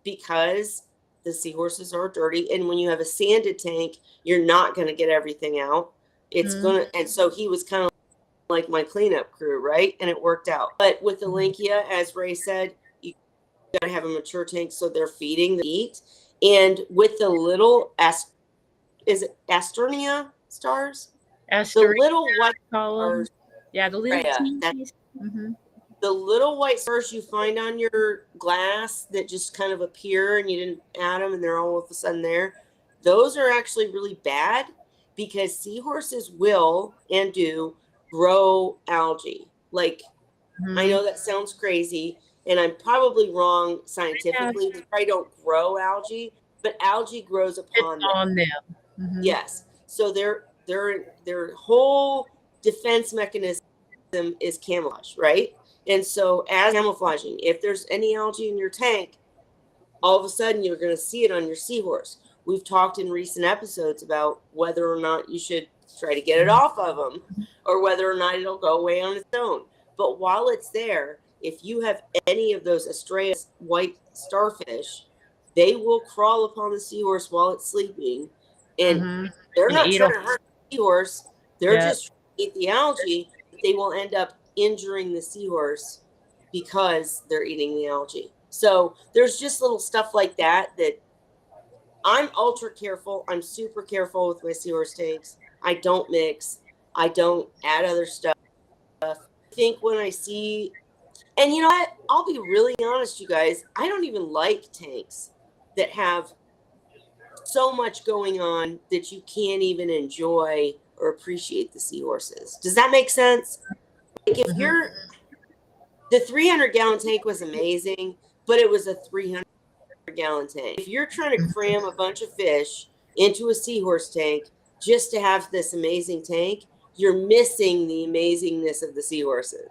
Because the seahorses are dirty, and when you have a sanded tank, you're not going to get everything out. It's gonna, and so he was kind of like my cleanup crew, right? And it worked out. But with the Linkia, as Ray said, you got to have a mature tank so they're feeding the eat. And with the little is it Asternia stars? The little white stars. Yeah, the little teenies. The little white stars you find on your glass that just kind of appear and you didn't add them and they're all of a sudden there. Those are actually really bad because seahorses will and do grow algae. Like, I know that sounds crazy and I'm probably wrong scientifically. They probably don't grow algae, but algae grows upon them. Yes. So their whole defense mechanism is camouflage, right? And so as camouflaging, if there's any algae in your tank, all of a sudden you're going to see it on your seahorse. We've talked in recent episodes about whether or not you should try to get it off of them or whether or not it'll go away on its own. But while it's there, if you have any of those Astraeus white starfish, they will crawl upon the seahorse while it's sleeping. And they're not trying to hurt the seahorse. They're just trying to eat the algae. They will end up injuring the seahorse because they're eating the algae. So there's just little stuff like that I'm ultra careful. I'm super careful with my seahorse tanks. I don't mix. I don't add other stuff. I think when I see, and you know what? I'll be really honest, you guys. I don't even like tanks that have so much going on that you can't even enjoy or appreciate the seahorses. Does that make sense? Like if you're, the 300-gallon tank was amazing, but it was a 300-gallon tank. If you're trying to cram a bunch of fish into a seahorse tank just to have this amazing tank, you're missing the amazingness of the seahorses.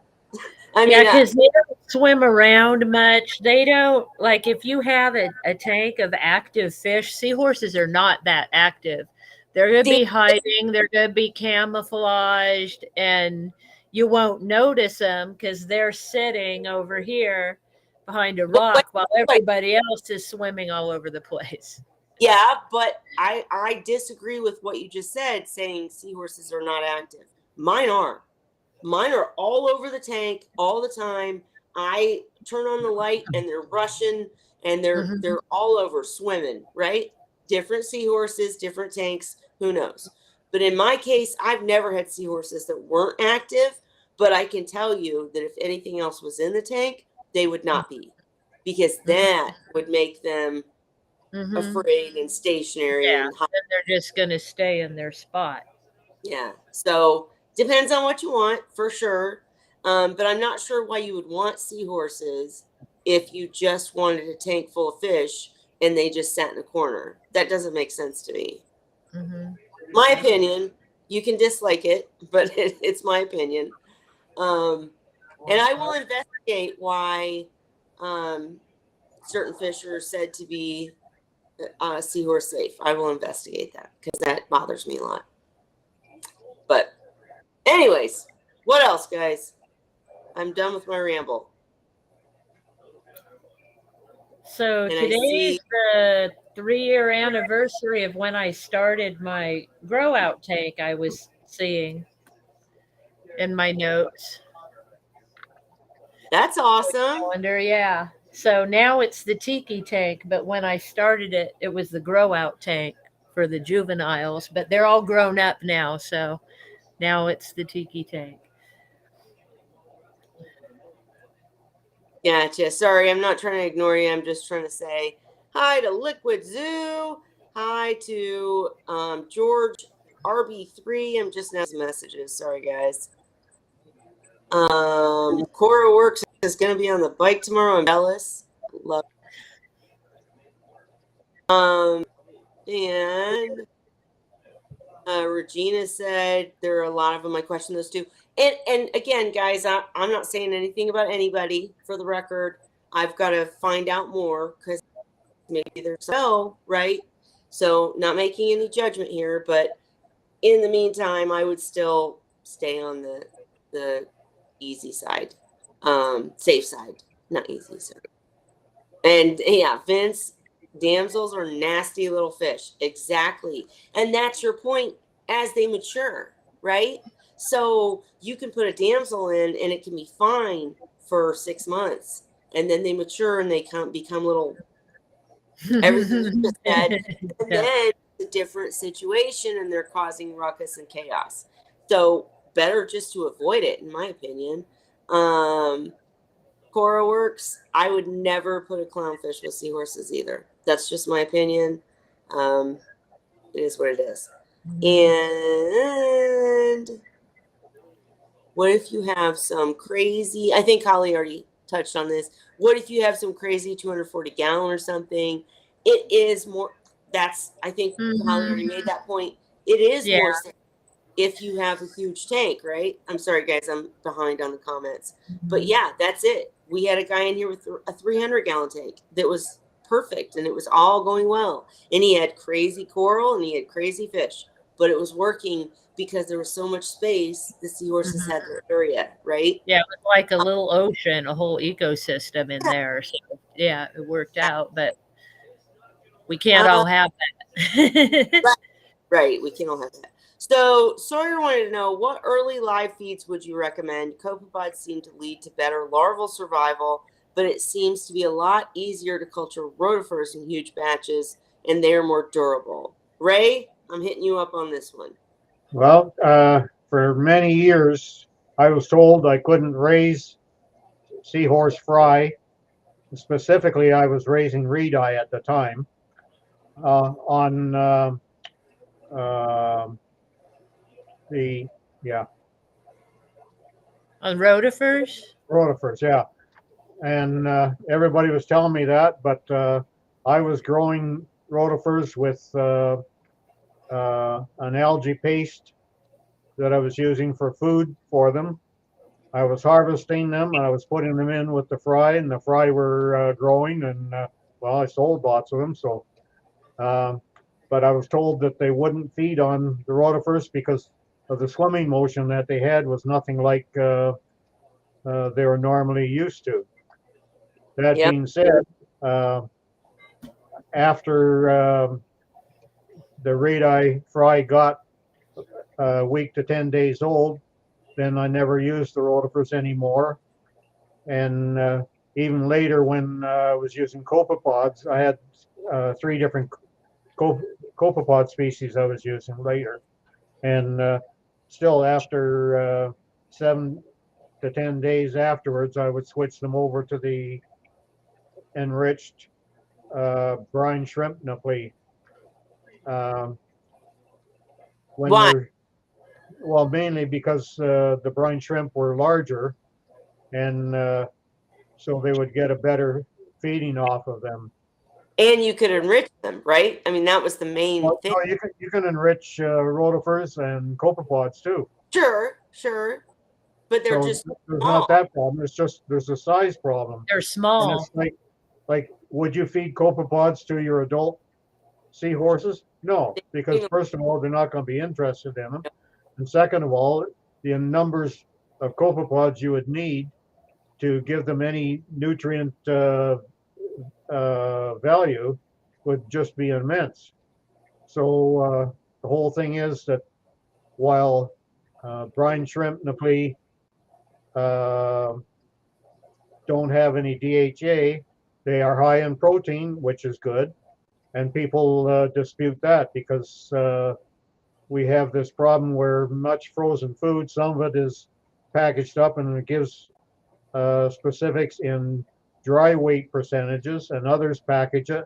I mean, because they don't swim around much. They don't, like, if you have a tank of active fish, seahorses are not that active. They're going to be hiding, they're going to be camouflaged, and you won't notice them because they're sitting over here behind a rock while everybody else is swimming all over the place. Yeah, but I disagree with what you just said, saying seahorses are not active. Mine are. Mine are all over the tank all the time. I turn on the light and they're rushing and they're all over swimming, right? Different seahorses, different tanks, who knows? But in my case, I've never had seahorses that weren't active, but I can tell you that if anything else was in the tank, they would not be, because that would make them afraid and stationary. Yeah, and they're just going to stay in their spot. Yeah. So depends on what you want, for sure. But I'm not sure why you would want seahorses if you just wanted a tank full of fish and they just sat in a corner. That doesn't make sense to me. My opinion. You can dislike it, but it's my opinion. And I will investigate why certain fish are said to be seahorse safe. I will investigate that because that bothers me a lot. But anyways, what else, guys? I'm done with my ramble. So and today's the 3-year anniversary of when I started my grow out tank. I was seeing in my notes. That's awesome. Calendar, yeah. So now it's the tiki tank, but when I started it, it was the grow out tank for the juveniles, but they're all grown up now, so now it's the tiki tank. Gotcha. Sorry, I'm not trying to ignore you. I'm just trying to say hi to Liquid Zoo. Hi to George RB3. I'm just now messages. Sorry, guys. Cora Works is going to be on the bike tomorrow. I'm jealous. Love it. And Regina said there are a lot of them. I question those too. And again, guys, I'm not saying anything about anybody, for the record. I've got to find out more because maybe there's right. So not making any judgment here, but in the meantime, I would still stay on the easy side, safe side, not easy, sorry. And yeah, Vince, damsels are nasty little fish. Exactly. And that's your point as they mature, right? So you can put a damsel in and it can be fine for 6 months. And then they mature and they become little everything you just said. And Yeah. then it's a different situation and they're causing ruckus and chaos. So better just to avoid it, in my opinion. Cora works. I would never put a clownfish with seahorses either. That's just my opinion. It is what it is. And what if you have some crazy, I think Holly already touched on this. What if you have some crazy 240 gallon or something? It is more, I think Holly already made that point. It is Yeah. more safe if you have a huge tank, right? I'm sorry, guys, I'm behind on the comments. But yeah, that's it. We had a guy in here with a 300 gallon tank that was perfect and it was all going well. And he had crazy coral and he had crazy fish, but it was working because there was so much space. The seahorses had their area, right? Yeah, it was like a little ocean, a whole ecosystem in there. So yeah, it worked out, but we can't all have that. Right, we can all have that. So Sawyer wanted to know, what early live feeds would you recommend? Copepods seem to lead to better larval survival, but it seems to be a lot easier to culture rotifers in huge batches, and they're more durable. Ray, I'm hitting you up on this one. Well, for many years, I was told I couldn't raise seahorse fry. Specifically, I was raising reed-eye at the time on the On rotifers? rotifers, yeah. And everybody was telling me that, but I was growing rotifers with an algae paste that I was using for food for them. I was harvesting them and I was putting them in with the fry, and the fry were growing, and well, I sold lots of them. So, but I was told that they wouldn't feed on the rotifers because of the swimming motion that they had was nothing like they were normally used to. That Yep. being said, after the reed-eye fry got a week to 10 days old, then I never used the rotifers anymore. And even later, when I was using copepods, I had 3 different copepod species I was using later. And still, after 7 to 10 days afterwards, I would switch them over to the enriched brine shrimp naphtha. When Why? they're Well, mainly because the brine shrimp were larger, and so they would get a better feeding off of them. And you could enrich them, right? I mean, that was the main Well, thing. no, you can enrich rotifers and copepods too. Sure. But they're So just there's small. not that problem. It's just there's a size problem. They're And small. it's like would you feed copepods to your adult seahorses? No, because first of all, they're not going to be interested in them, and second of all, the numbers of copepods you would need to give them any nutrient value would just be immense. So the whole thing is that while brine shrimp naphtha don't have any DHA, they are high in protein, which is good. And people dispute that because we have this problem where much frozen food, some of it is packaged up and it gives specifics in dry weight percentages, and others package it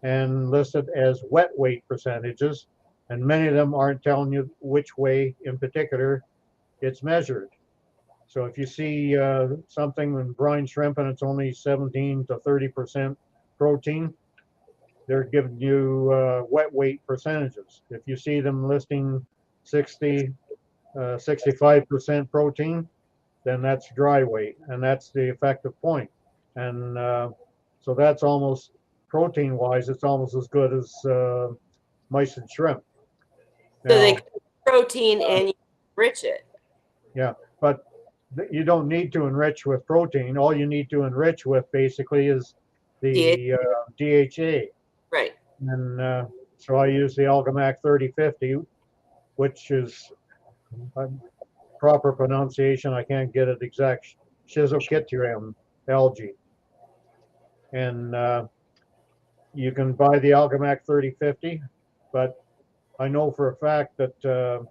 and list it as wet weight percentages. And many of them aren't telling you which way in particular it's measured. So if you see something in brine shrimp and it's only 17 to 30% protein, they're giving you wet weight percentages. If you see them listing 60, 65% protein, then that's dry weight, and that's the effective point. And so that's almost protein wise, it's almost as good as mice and shrimp. So they Now, protein and you enrich it. Yeah, but you don't need to enrich with protein. All you need to enrich with basically is the DHA. Right. And so I use the Algamac 3050, which is proper pronunciation. I can't get it exact. Schizochytrium algae. And you can buy the Algamac 3050, but I know for a fact that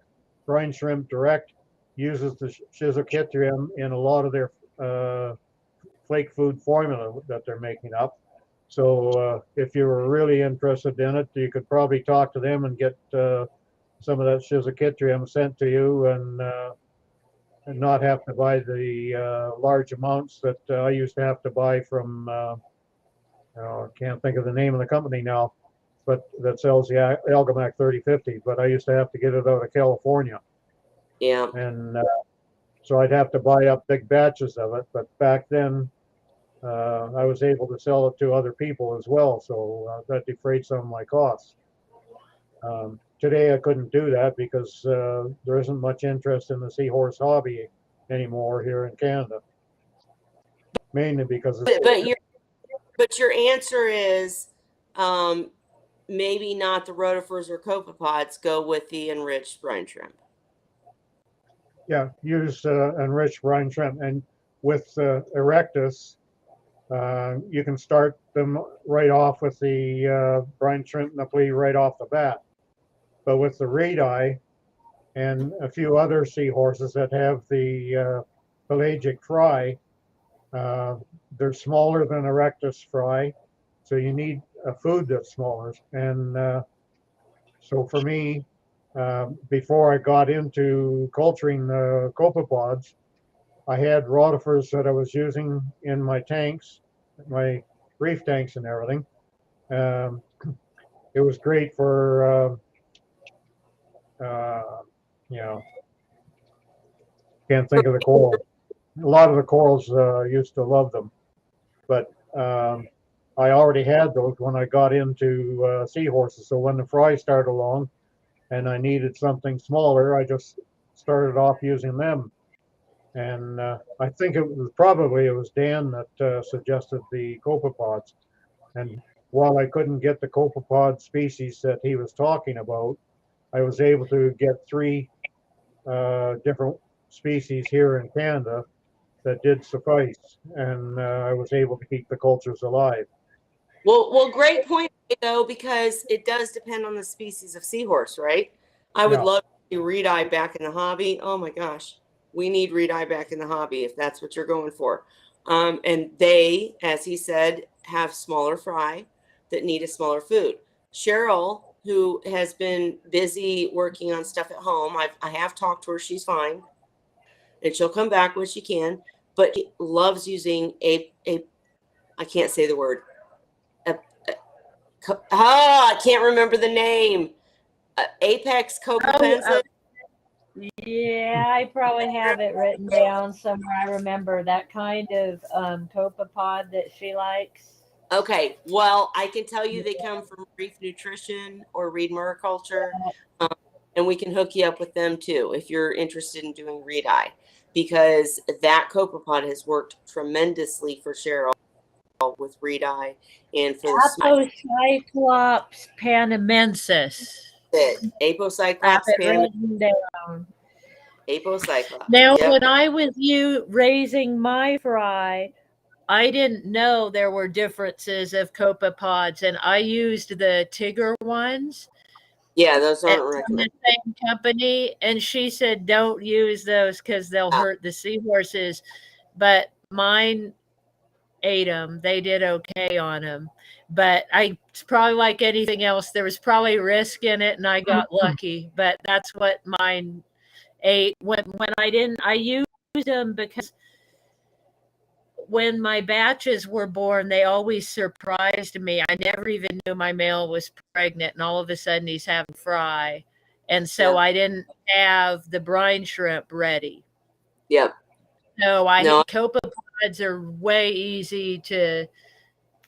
Brine Shrimp Direct uses the Schizochytrium in a lot of their flake food formula that they're making up. So if you were really interested in it, you could probably talk to them and get some of that Schizochytrium sent to you, and not have to buy the large amounts that I used to have to buy from. I can't think of the name of the company now, but that sells the Algamac 3050. But I used to have to get it out of California. Yeah. And so I'd have to buy up big batches of it. But back then, I was able to sell it to other people as well. So that defrayed some of my costs. Today, I couldn't do that because there isn't much interest in the seahorse hobby anymore here in Canada. Mainly because but your answer is maybe not the rotifers or copepods. Go with the enriched brine shrimp. Yeah, use enriched brine shrimp. And with Erectus, you can start them right off with the brine shrimp napoli right off the bat. But with the red eye and a few other seahorses that have the pelagic fry, they're smaller than Erectus fry, so you need a food that's smaller. And so for me, before I got into culturing the copepods, I had rotifers that I was using in my tanks, my reef tanks and everything. It was great for, can't think of the coral. A lot of the corals used to love them, but I already had those when I got into seahorses. So when the fry started along and I needed something smaller, I just started off using them. And I think it was Dan that suggested the copepods. And while I couldn't get the copepod species that he was talking about, I was able to get 3 different species here in Canada that did suffice, and I was able to keep the cultures alive. Well, great point though, because it does depend on the species of seahorse, right? I would love to see red eye back in the hobby. Oh my gosh, we need red eye back in the hobby if that's what you're going for. And they, as he said, have smaller fry that need a smaller food. Cheryl, who has been busy working on stuff at home, I have talked to her. She's fine, and she'll come back when she can. But he loves using I can't say the word. I can't remember the name. Apex copepensis. Yeah, I probably have it written down somewhere. I remember that kind of copepod that she likes. Okay, well, I can tell you they come from Reef Nutrition or Reed Mariculture, and we can hook you up with them too if you're interested in doing red eye, because that copepod has worked tremendously for Cheryl with red eye and for the Apocyclops panamensis. Apocyclops panamensis. Apocyclops. Now, when I was raising my fry, I didn't know there were differences of copepods, and I used the Tigger ones. Yeah, those aren't recommended. From the same company, and she said don't use those because they'll hurt the seahorses. But mine ate them; they did okay on them. But it's probably like anything else. There was probably risk in it, and I got lucky. But that's what mine ate. When I didn't, I used them because when my batches were born, they always surprised me. I never even knew my male was pregnant, and all of a sudden he's having fry. And so I didn't have the brine shrimp ready. Yep. So copepods are way easy to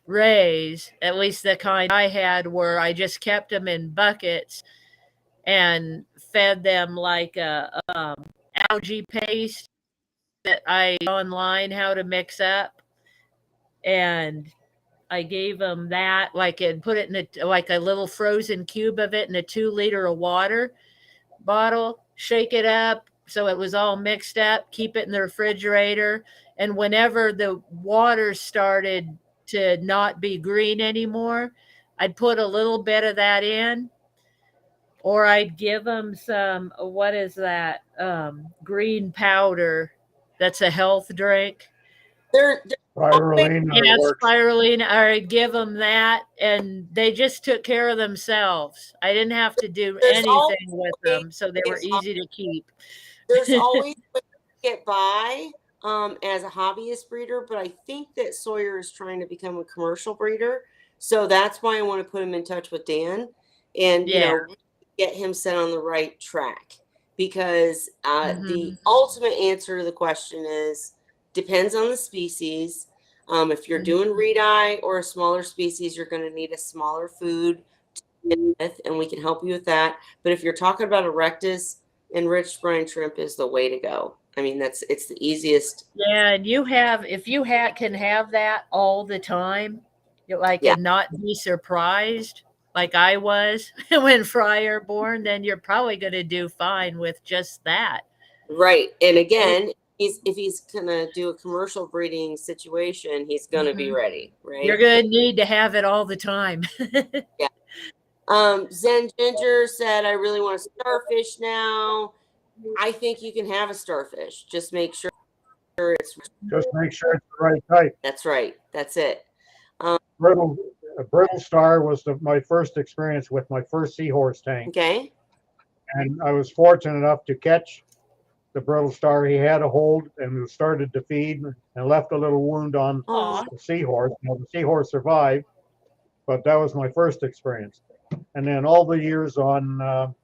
raise. At least the kind I had where I just kept them in buckets and fed them like a algae paste that I online how to mix up, and I gave them that, like, and put it in like a little frozen cube of it in a 2 liter of water bottle, shake it up so it was all mixed up, keep it in the refrigerator. And whenever the water started to not be green anymore, I'd put a little bit of that in, or I'd give them some, what is that? Green powder. That's a health drink. They're Spirulina Yeah, works. spirulina, or I'd give them that, and they just took care of themselves. I didn't have to do there's always anything with them, so they were easy to keep. there's always ways to get by as a hobbyist breeder, but I think that Sawyer is trying to become a commercial breeder, so that's why I want to put him in touch with Dan, and Yeah. get him set on the right track, because the Mhm. ultimate answer to the question is depends on the species. If you're doing reed-eye or a smaller species, you're going to need a smaller food to begin with, and we can help you with that. But if you're talking about erectus, enriched brine shrimp is the way to go. I mean, it's the easiest. Yeah, and if you can have that all the time, Yeah. and not be surprised like I was when Fryer born, then you're probably going to do fine with just that. Right. And again, if he's gonna do a commercial breeding situation, he's gonna be ready, right? You're going to need to have it all the time. Yeah. Zen Ginger said, I really want a starfish now. I think you can have a starfish. Just make sure it's Just make sure it's the right type. that's right. That's it. Brittle Star was my first experience with my first Seahorse tank. Okay. And I was fortunate enough to catch the Brittle Star. He had a hold and started to feed and left a little wound on the Seahorse. Now, the Seahorse survived, but that was my first experience. And then all the years on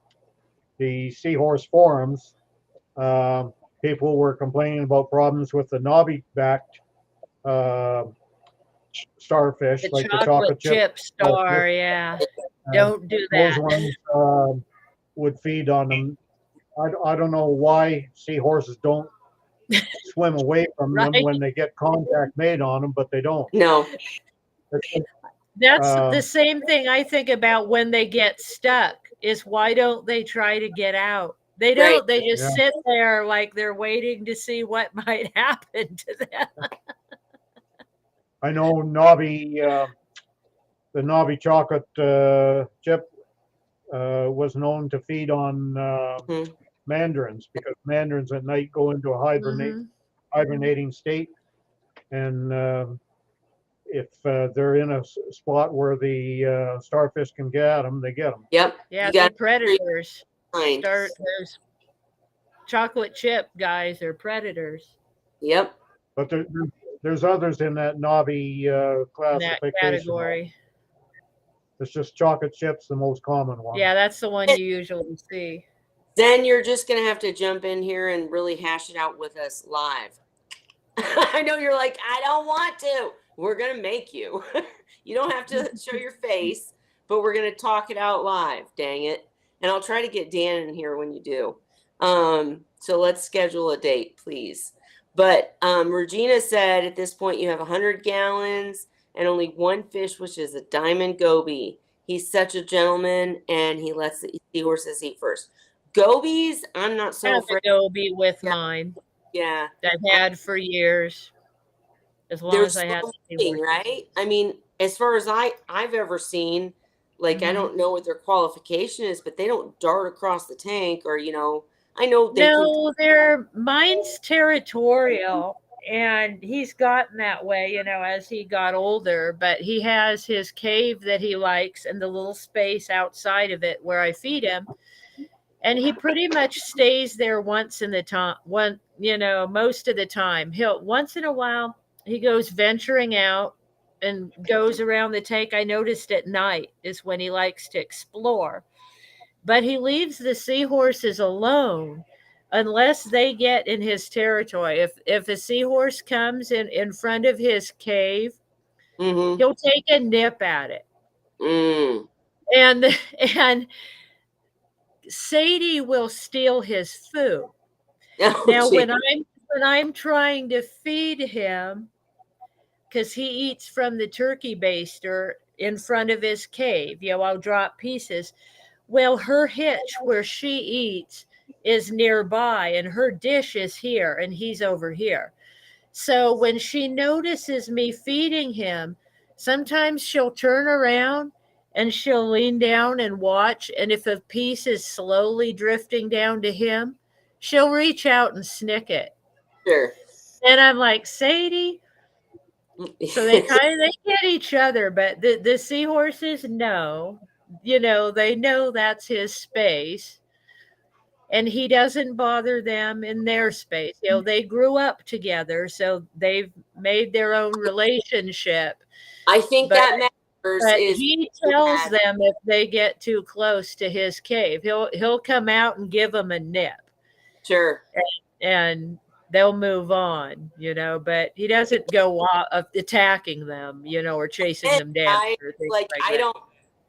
the Seahorse forums, people were complaining about problems with the knobby-backed starfish, like the chocolate chip star. Yeah, don't do those that. ones would feed on them. I don't know why seahorses don't swim away from them Right. when they get contact made on them, but they don't. No. That's the same thing I think about when they get stuck, is why don't they try to get out? They don't. Right. They just sit there like they're waiting to see what might happen to them. I know the knobby chocolate chip was known to feed on mandarins, because mandarins at night go into a hibernating state, and if they're in a spot where the starfish can get at them, they get them. Yep. Yeah, they're predators. Those chocolate chip guys are predators. Yep. But there's others in that knobby classification. That category. It's just chocolate chips, the most common one. Yeah, that's the one you usually see. Then you're just going to have to jump in here and really hash it out with us live. I know you're like, I don't want to. We're going to make you. You don't have to show your face, but we're going to talk it out live. Dang it. And I'll try to get Dan in here when you do. So let's schedule a date, please. But Regina said at this point you have 100 gallons and only one fish, which is a diamond goby. He's such a gentleman, and he lets the seahorses eat first. Gobies, I'm not so afraid. I have a goby with mine. Yeah. I've had for years. As long as I had seahorses, right? I mean, as far as I've ever seen, like I don't know what their qualification is, but they don't dart across the tank, or I know they mine's territorial, and he's gotten that way, as he got older, but he has his cave that he likes and the little space outside of it where I feed him. And he pretty much stays there most of the time. Once in a while, he goes venturing out and goes around the tank. I noticed at night is when he likes to explore. But he leaves the seahorses alone unless they get in his territory. If a seahorse comes in front of his cave, he'll take a nip at it. And Sadie will steal his food. Oh, Now, gee. when I'm trying to feed him, because he eats from the turkey baster in front of his cave, I'll drop pieces. Well, her hitch where she eats is nearby, and her dish is here, and he's over here. So when she notices me feeding him, sometimes she'll turn around and she'll lean down and watch. And if a piece is slowly drifting down to him, she'll reach out and snick it. Sure. And I'm like, Sadie. So they get each other, but the seahorses know, they know that's his space. And he doesn't bother them in their space. They grew up together, so they've made their own relationship. I think But, that matters. but Is he tells them if they get too close to his cave, he'll come out and give them a nip. Sure. And they'll move on, but he doesn't go attacking them, or chasing them down.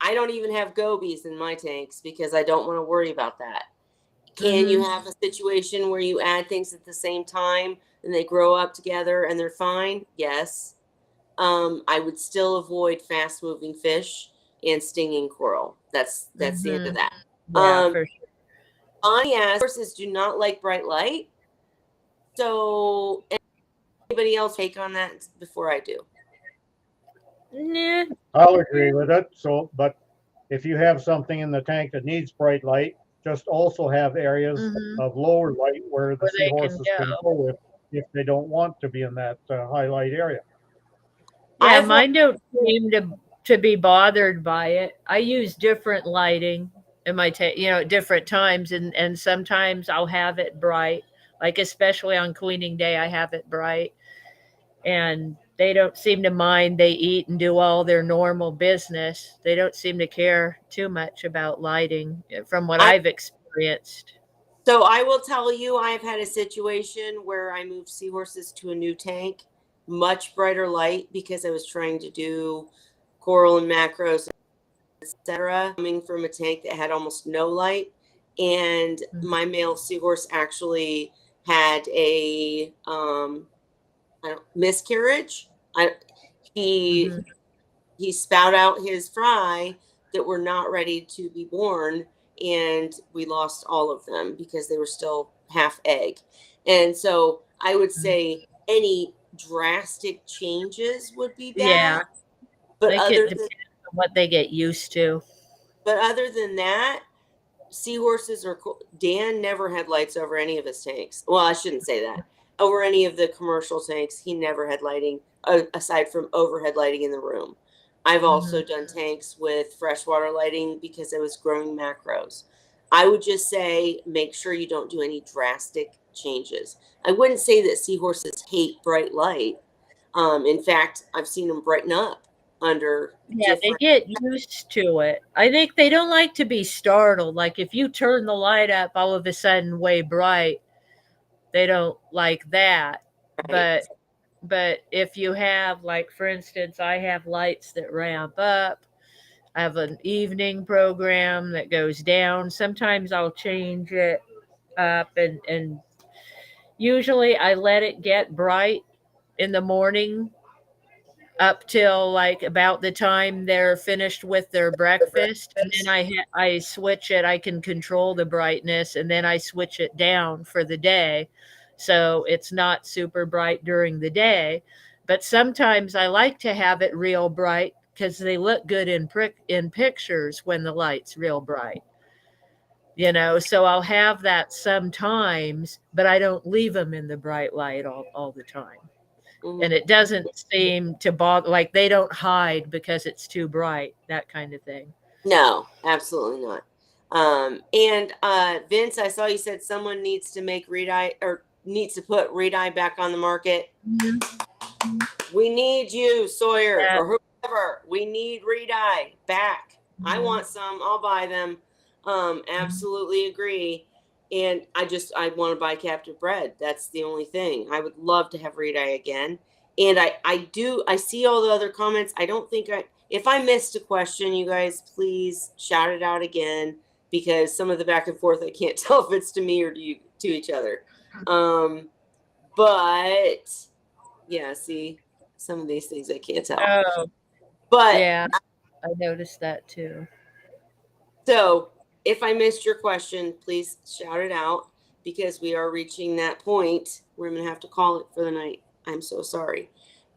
I don't even have gobies in my tanks because I don't want to worry about that. Can you have a situation where you add things at the same time and they grow up together and they're fine? Yes. I would still avoid fast moving fish and stinging coral. That's the end of that. Yeah, for sure. Bonnie asks, horses do not like bright light. So anybody else take on that before I do? Nah. I'll agree with it. But if you have something in the tank that needs bright light, just also have areas of lower light where the seahorses can go if they don't want to be in that high light area. Yeah, mine don't seem to be bothered by it. I use different lighting in my tank, at different times, and sometimes I'll have it bright. Like especially on Queening Day, I have it bright, and they don't seem to mind. They eat and do all their normal business. They don't seem to care too much about lighting from what I've experienced. So I will tell you, I've had a situation where I moved seahorses to a new tank, much brighter light because I was trying to do coral and macros, etc. Coming from a tank that had almost no light. And my male seahorse actually had a miscarriage. He spat out his fry that were not ready to be born, and we lost all of them because they were still half egg. And so I would say any drastic changes would be bad. Yeah, but it depends on what they get used to. But other than that, seahorses are cool. Dan never had lights over any of his tanks. Well, I shouldn't say that. Over any of the commercial tanks, he never had lighting aside from overhead lighting in the room. I've also done tanks with freshwater lighting because I was growing macros. I would just say make sure you don't do any drastic changes. I wouldn't say that seahorses hate bright light. In fact, I've seen them brighten up under. Yeah, they get used to it. I think they don't like to be startled. Like if you turn the light up all of a sudden way bright, they don't like that. Right. But if you have, like, for instance, I have lights that ramp up. I have an evening program that goes down. Sometimes I'll change it up, and usually I let it get bright in the morning up till like about the time they're finished with their breakfast. And then I switch it. I can control the brightness, and then I switch it down for the day. So it's not super bright during the day. But sometimes I like to have it real bright because they look good in pictures when the light's real bright. So I'll have that sometimes, but I don't leave them in the bright light all the time. And it doesn't seem to bother, like they don't hide because it's too bright, that kind of thing. No, absolutely not. And Vince, I saw you said someone needs to make reed-eye or needs to put reed-eye back on the market. We need you, Sawyer, or whoever. We need reed-eye back. I want some. I'll buy them. Absolutely agree. And I want to buy captive bred. That's the only thing. I would love to have reed-eye again. And I see all the other comments. I don't think if I missed a question, you guys, please shout it out again. because some of the back and forth, I can't tell if it's to me or to you, to each other. But yeah, see, some of these things I can't tell. Oh, But yeah, I noticed that too. so if I missed your question, please shout it out, because we are reaching that point where I'm going to have to call it for the night. I'm so sorry.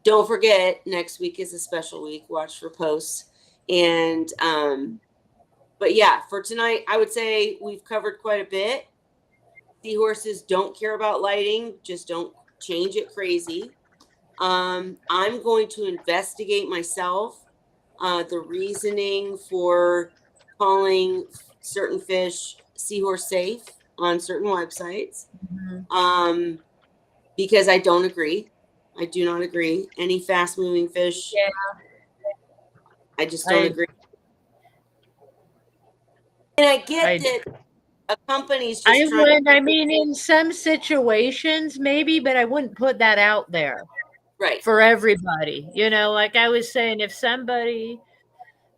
Don't forget, next week is a special week. Watch for posts. And, but yeah, for tonight, I would say we've covered quite a bit. Seahorses don't care about lighting. Just don't change it crazy. I'm going to investigate myself the reasoning for calling certain fish seahorse safe on certain websites, because I don't agree. I do not agree. Any fast moving fish, Yeah, I just don't I agree. And I get I that a company's I just trying. would. I mean, in some situations, maybe, but I wouldn't put that out there Right. for everybody. You know, like I was saying, if somebody,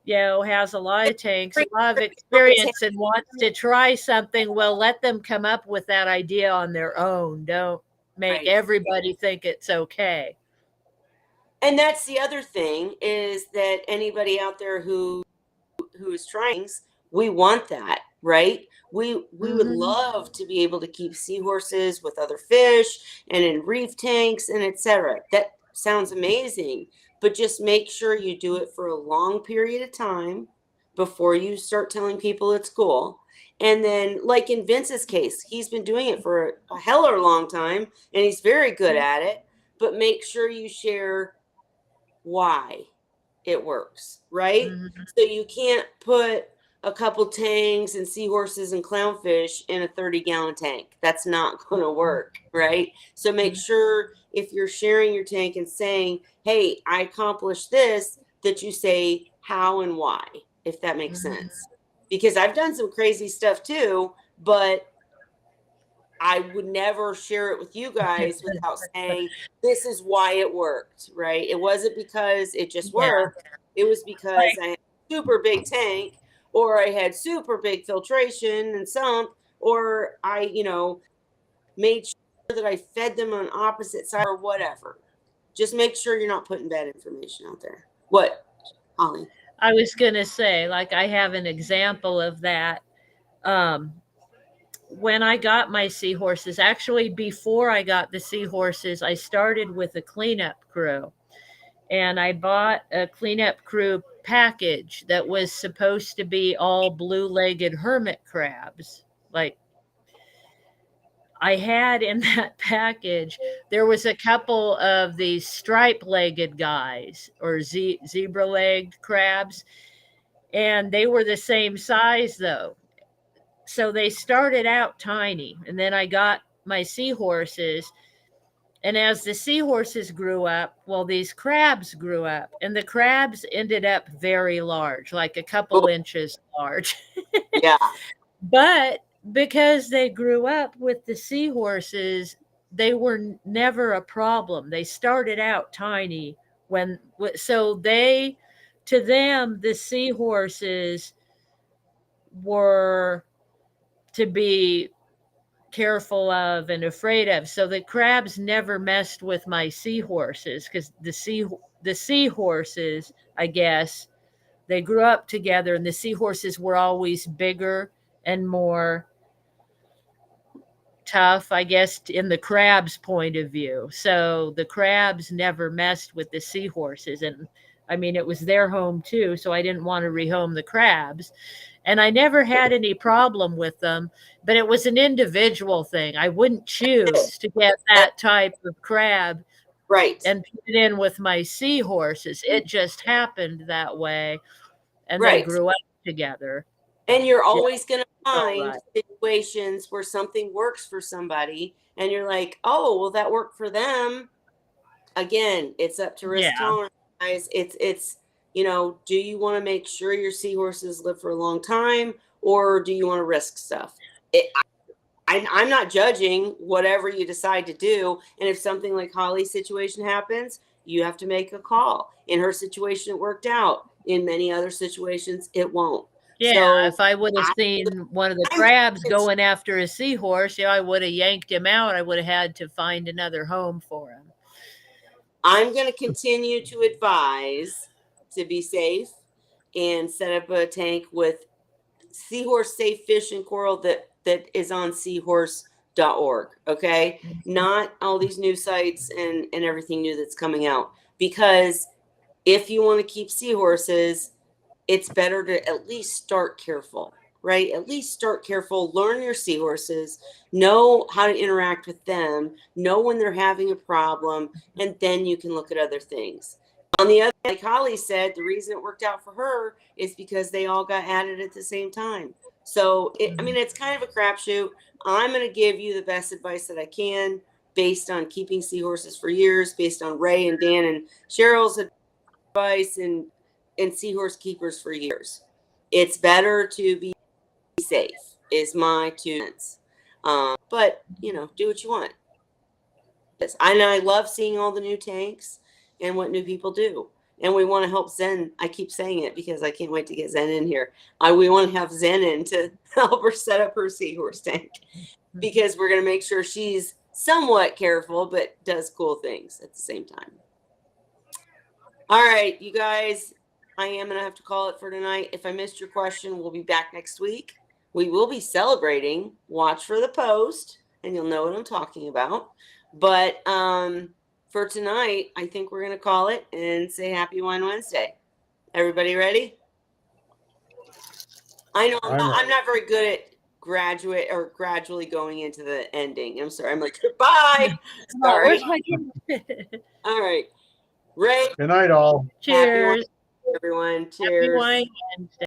you know, has a lot of tanks, a lot of experience, and wants to try something, well, let them come up with that idea on their own. Don't make Right. everybody think it's okay. And that's the other thing, is that anybody out there who is trying, we want that, right? We would love to be able to keep seahorses with other fish and in reef tanks and etc. That sounds amazing, but just make sure you do it for a long period of time before you start telling people it's cool. And then, like in Vince's case, he's been doing it for a hell of a long time and he's very good at it, but make sure you share why it works, right? So you can't put a couple tangs and seahorses and clownfish in a 30-gallon tank. That's not going to work, right? So make sure if you're sharing your tank and saying, hey, I accomplished this, that you say how and why, if that makes sense. Because I've done some crazy stuff too, but I would never share it with you guys without saying, this is why it worked, right? It wasn't because it just worked. It was because I had a super big tank, or I had super big filtration and sump, or I, made sure that I fed them on opposite side or whatever. Just make sure you're not putting bad information out there. What, Holly? I was going to say, like, I have an example of that. When I got my seahorses, actually, before I got the seahorses, I started with a cleanup crew. And I bought a cleanup crew package that was supposed to be all blue-legged hermit crabs. Like, I had in that package, there was a couple of these stripe-legged guys, or zebra-legged crabs, and they were the same size though. So they started out tiny, and then I got my seahorses, and as the seahorses grew up, well, these crabs grew up, and the crabs ended up very large, like a couple inches large. Yeah. But because they grew up with the seahorses, they were never a problem. They started out tiny to them, the seahorses were to be careful of and afraid of. So the crabs never messed with my seahorses, because the seahorses, I guess, they grew up together, and the seahorses were always bigger and more tough, I guess, in the crab's point of view. So the crabs never messed with the seahorses. And I mean, it was their home too, so I didn't want to rehome the crabs. And I never had any problem with them, but it was an individual thing. I wouldn't choose to get that type of crab Right. and put it in with my seahorses. It just happened that way, and they Right. grew up together. And you're always going to find situations where something works for somebody and you're like, oh, well, that worked for them. Again, it's up to risk tolerance, guys. It's, do you want to make sure your seahorses live for a long time, or do you want to risk stuff? I'm not judging whatever you decide to do. And if something like Holly's situation happens, you have to make a call. In her situation, it worked out. In many other situations, it won't. Yeah, So if I would have seen one of the crabs going after a seahorse, I would have yanked him out. I would have had to find another home for him. I'm going to continue to advise to be safe and set up a tank with Seahorse Safe Fish and Coral that is on seahorse.org. Okay. Not all these new sites and everything new that's coming out. Because if you want to keep seahorses, it's better to at least start careful, right? At least start careful, learn your seahorses, know how to interact with them, know when they're having a problem, and then you can look at other things. On the other, like Holly said, the reason it worked out for her is because they all got added at the same time. So, it's kind of a crapshoot. I'm going to give you the best advice that I can based on keeping seahorses for years, based on Ray and Dan and Cheryl's advice and seahorse keepers for years. It's better to be safe, is my 2 cents. But, do what you want. And I love seeing all the new tanks and what new people do. And we want to help Zen. I keep saying it because I can't wait to get Zen in here. We want to have Zen in to help her set up her seahorse tank because we're going to make sure she's somewhat careful, but does cool things at the same time. All right, you guys, I am going to have to call it for tonight. If I missed your question, we'll be back next week. We will be celebrating. Watch for the post, and you'll know what I'm talking about. But for tonight, I think we're going to call it and say Happy Wine Wednesday. Everybody ready? I know I'm not very good at gradually going into the ending. I'm sorry. I'm like, goodbye. Sorry. All right. Ray. Good night, all. Cheers. Happy wine, everyone. Cheers. Happy wine Wednesday.